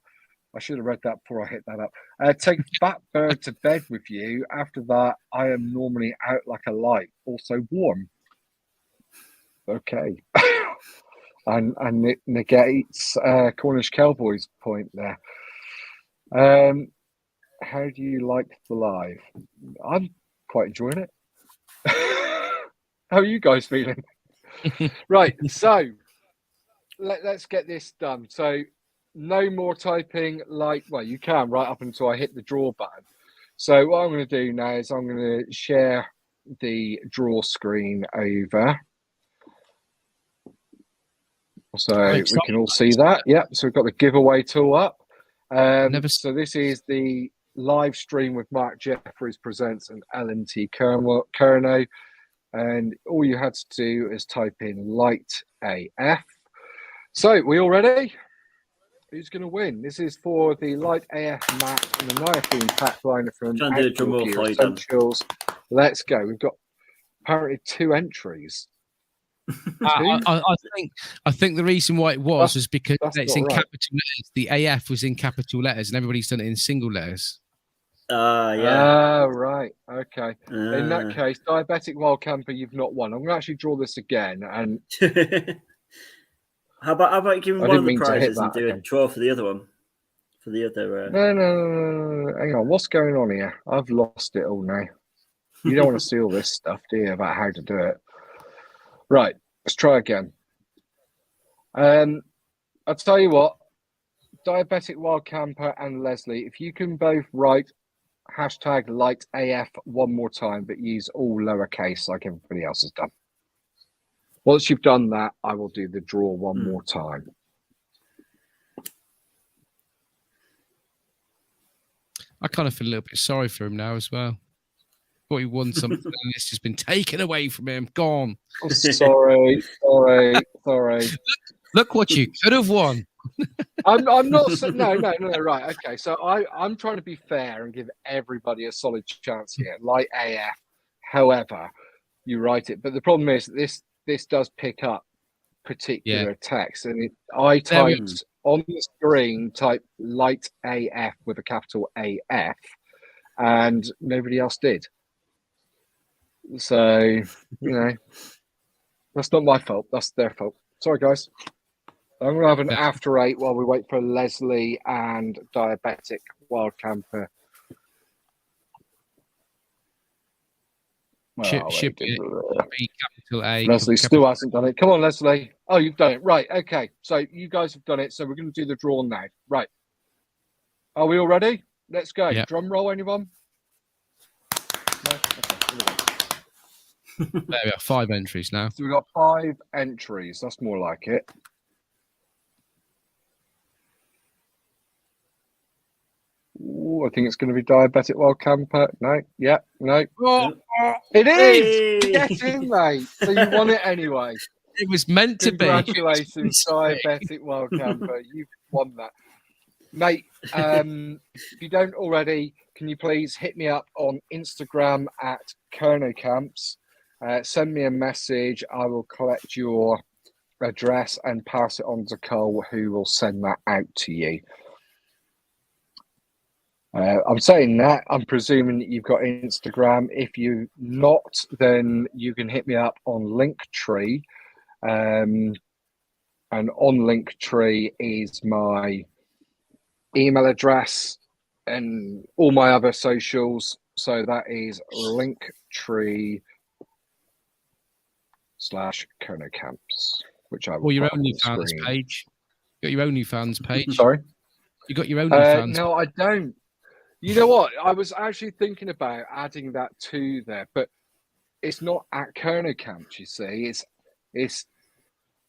I should have read that before I hit that up. Take a fat bird to bed with you. After that, I am normally out like a light, also warm. Okay. and it negates Cornish Cowboy's point there. How do you like the live? I'm quite enjoying it. How are you guys feeling? Right, so let's get this done. So no more typing you can right up until I hit the draw button. So what I'm going to do now is I'm going to share the draw screen over. So we can all see that. Yep. So we've got the giveaway tool up. So this is the live stream with Mark Jeffries Presents and L&T Kerno. And all you had to do is type in light AF. So we all ready? Who's going to win? This is for the light AF map and the Niathine pack liner from Outdoor Gear Essentials. Let's go. We've got apparently 2 entries. I think the reason why it was because it's in capital letters. The AF was in capital letters, and everybody's done it in single letters. Yeah. Right. Okay. In that case, Diabetic Wild Camper, you've not won. I'm going to actually draw this again. And how about giving one of the prizes and do a draw for the other one? For the other. No. Hang on. What's going on here? I've lost it all now. You don't want to see all this stuff, do you, about how to do it? Right. Let's try again. I'll tell you what. Diabetic Wild Camper and Leslie, if you can both write #LightAF one more time, but use all lowercase like everybody else has done. Once you've done that, I will do the draw one more time. I kind of feel a little bit sorry for him now as well. Thought he won something and it's just been taken away from him. Gone. Oh, sorry. Look what you could have won. I'm not. No. Right. Okay. So I'm trying to be fair and give everybody a solid chance here. Light AF. However, you write it, but the problem is this does pick up particular text, and I typed on the screen type light AF with a capital AF, and nobody else did. So that's not my fault. That's their fault. Sorry, guys. I'm going to have an after 8 while we wait for Leslie and Diabetic Wild Camper. Should be capital A. Leslie still hasn't done it. Come on, Leslie. Oh, you've done it. Right. Okay. So you guys have done it. So we're going to do the draw now. Right. Are we all ready? Let's go. Yep. Drum roll, anyone? No? Okay. There we are. 5 entries now. So we've got 5 entries. That's more like it. Ooh, I think it's going to be Diabetic Wild Camper. No, yeah, no. Oh, it is! Get in, mate. So you won it anyway. It was meant to be. Congratulations, Diabetic Wild Camper. You've won that. Mate, if you don't already, can you please hit me up on Instagram at KernoCamps send me a message. I will collect your address and pass it on to Cole, who will send that out to you. I'm saying that, I'm presuming that you've got Instagram. If you not, then you can hit me up on Linktree. And on Linktree is my email address and all my other socials. So that is Linktree/KernoCamps, which I will. Or your put on the OnlyFans screen. page. You got your OnlyFans page. Sorry? You got your OnlyFans. No, I don't. You know what? I was actually thinking about adding that to there, but it's not at KernoCamps, you see. It's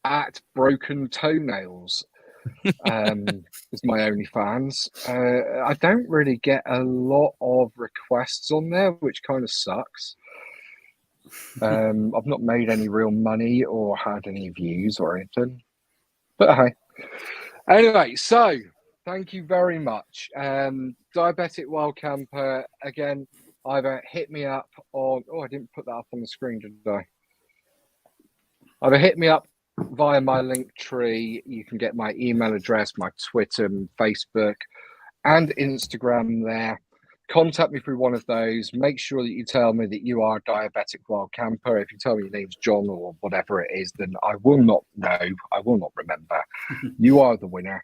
at Broken Toenails. Is my OnlyFans. I don't really get a lot of requests on there, which kind of sucks. I've not made any real money or had any views or anything. But hey. Anyway, so thank you very much. Diabetic Wild Camper, again, either hit me up on... Oh, I didn't put that up on the screen, did I? Either hit me up via my Linktree. You can get my email address, my Twitter, and Facebook, and Instagram there. Contact me through one of those. Make sure that you tell me that you are Diabetic Wild Camper. If you tell me your name's John or whatever it is, then I will not know. I will not remember. You are the winner.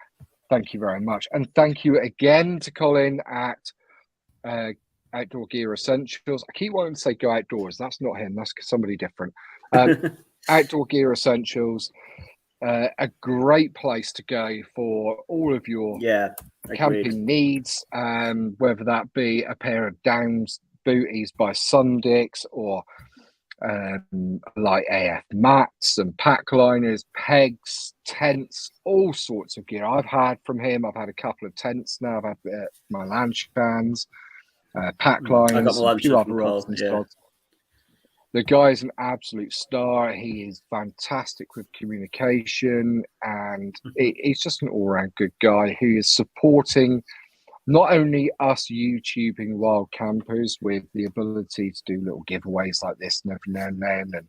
Thank you very much. And thank you again to Colin at Outdoor Gear Essentials. I keep wanting to say Go Outdoors. That's not him. That's somebody different. Outdoor Gear Essentials. A great place to go for all of your camping needs, whether that be a pair of Downs booties by Sundix or light AF mats and pack liners, pegs, tents, all sorts of gear. I've had from him. I've had a couple of tents now. I've had my lunch fans, pack liners, a few other odds and sods. The guy's an absolute star. He is fantastic with communication, and he's just an all-round good guy who is supporting not only us YouTubing wild campers with the ability to do little giveaways like this every now and then and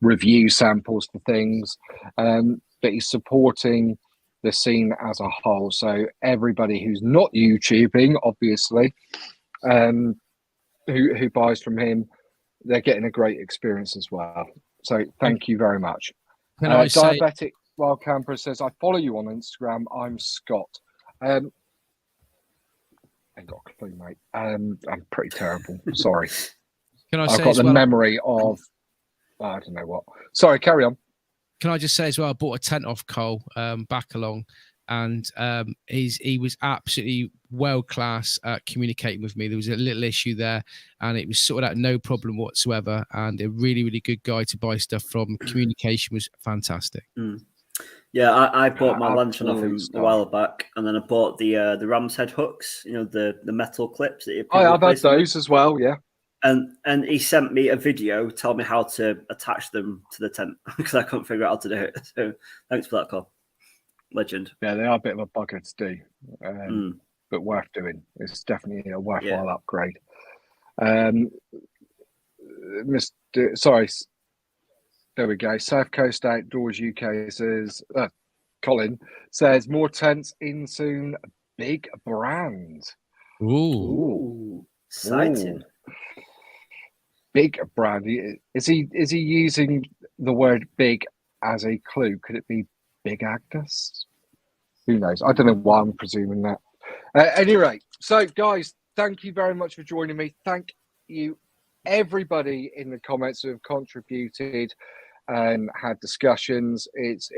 review samples for things, but he's supporting the scene as a whole. So everybody who's not YouTubing, obviously, who buys from him, they're getting a great experience as well. So thank you very much. Diabetic Wild Camper says, I follow you on Instagram. I'm Scott. Ain't got a clue, mate. I'm pretty terrible. Sorry. I've got the memory of, I don't know what. Sorry, carry on. Can I just say as well, I bought a tent off Cole back along, and he was absolutely world class at communicating with me. There was a little issue there, and it was sorted out no problem whatsoever. And a really, really good guy to buy stuff from. Communication was fantastic. Yeah, I bought my lantern off him a while back, and then I bought the ram's head hooks. You know, the metal clips that you. I've had those as well. Yeah. And he sent me a video telling me how to attach them to the tent because I couldn't figure out how to do it. So thanks for that, Cole. Legend. Yeah, they are a bit of a bugger to do, but worth doing. It's definitely a worthwhile upgrade. Sorry, there we go. South Coast Outdoors UK says, Colin says, more tents in soon. Big brand. Ooh. Exciting. Ooh. Big brand. Is he using the word big as a clue? Could it be Big Agnes? Who knows? I don't know why I'm presuming that. At any rate, so guys, thank you very much for joining me. Thank you, everybody in the comments who have contributed and had discussions. It's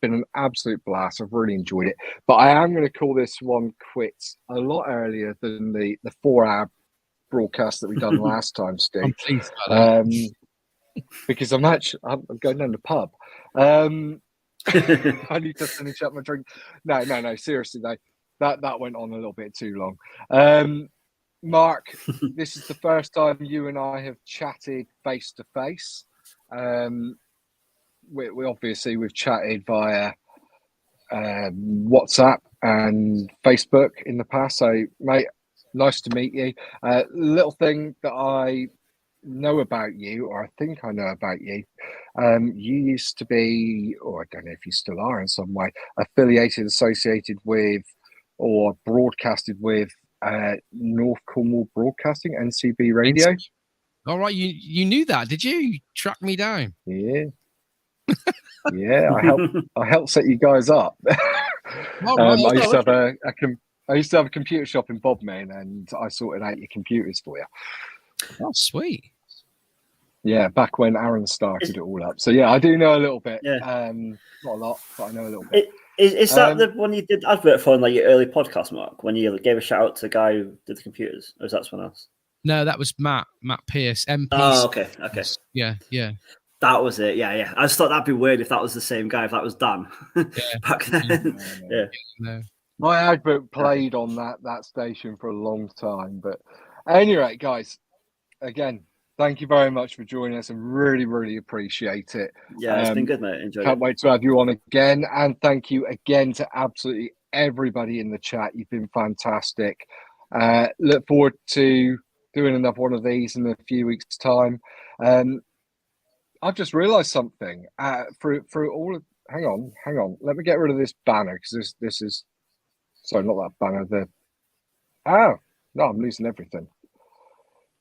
been an absolute blast. I've really enjoyed it. But I am going to call this one quits a lot earlier than the 4-hour broadcast that we done last time, Steve. I'm pleased about that. Because I'm going down the pub. I need to finish up my drink. No. Seriously, though, that went on a little bit too long. Mark, this is the first time you and I have chatted face to face. We obviously we've chatted via WhatsApp and Facebook in the past. So, mate, nice to meet you. Little thing that I know about you, or I think I know about you. You used to be, or I don't know if you still are in some way, affiliated, associated with, or broadcasted with North Cornwall Broadcasting, NCB Radio. All right, you knew that, did you? You tracked me down. Yeah, yeah. I helped set you guys up. Oh, right. I used to have I used to have a computer shop in Bodmin, and I sorted out your computers for you. Oh, sweet. Yeah, back when Aaron started it all up. So yeah, I do know a little bit. Yeah. Not a lot, but I know a little bit. Is that the one you did advert for in like your early podcast, Mark? When you gave a shout out to the guy who did the computers, or is that someone else? No, that was Matt Pierce, MP. Oh, okay. Yeah. That was it. Yeah. I just thought that'd be weird if that was the same guy. If that was Dan back then. No. No. My advert played on that station for a long time, but anyway, guys, again, thank you very much for joining us, and really, really appreciate it. Yeah, it's been good, mate. Enjoyed Can't it. wait to have you on again, and thank you again to absolutely everybody in the chat. You've been fantastic. Look forward to doing another one of these in a few weeks' time. I've just realised something. For all of, hang on. Let me get rid of this banner, because this is, sorry, not that banner. No, I'm losing everything.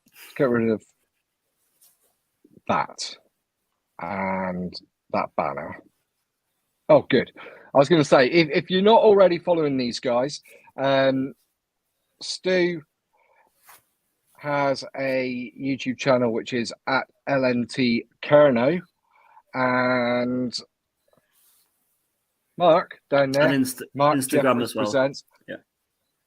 Let's get rid of that and that banner. Oh, good. I was going to say, if you're not already following these guys, Stu has a YouTube channel which is at LNT Kerno, and Mark down there, And Mark Instagram Jeffers as well. Presents.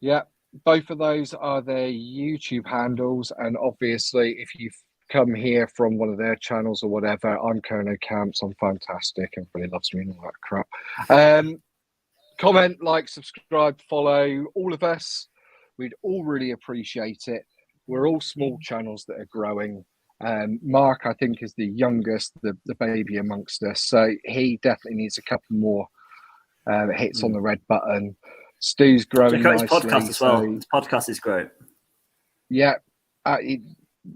Yeah. Both of those are their YouTube handles, and obviously, if you've come here from one of their channels or whatever, I'm Kerno Camps. I'm fantastic. Everybody loves me and all that crap. Comment, like, subscribe, follow all of us. We'd all really appreciate it. We're all small channels that are growing. Mark, I think, is the youngest, the baby amongst us, so he definitely needs a couple more hits on the red button. Stu's growing Check out nicely. his podcast as well. His podcast is great. Yeah,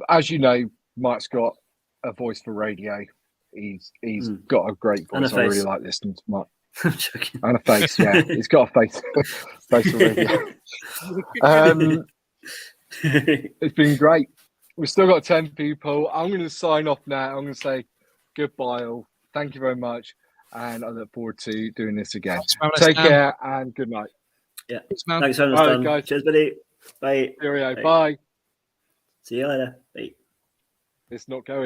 as you know, Mark's got a voice for radio. He's got a great voice. I really like listening to Mark. I'm joking. And a face, yeah. He's got a face for radio. It's been great. We've still got 10 people. I'm going to sign off now. I'm going to say goodbye all. Thank you very much. And I look forward to doing this again. Take care and good night. Yeah. Thanks so much, guys. Cheers, buddy. Bye. Cheerio. Bye. See you later. Bye. It's not going.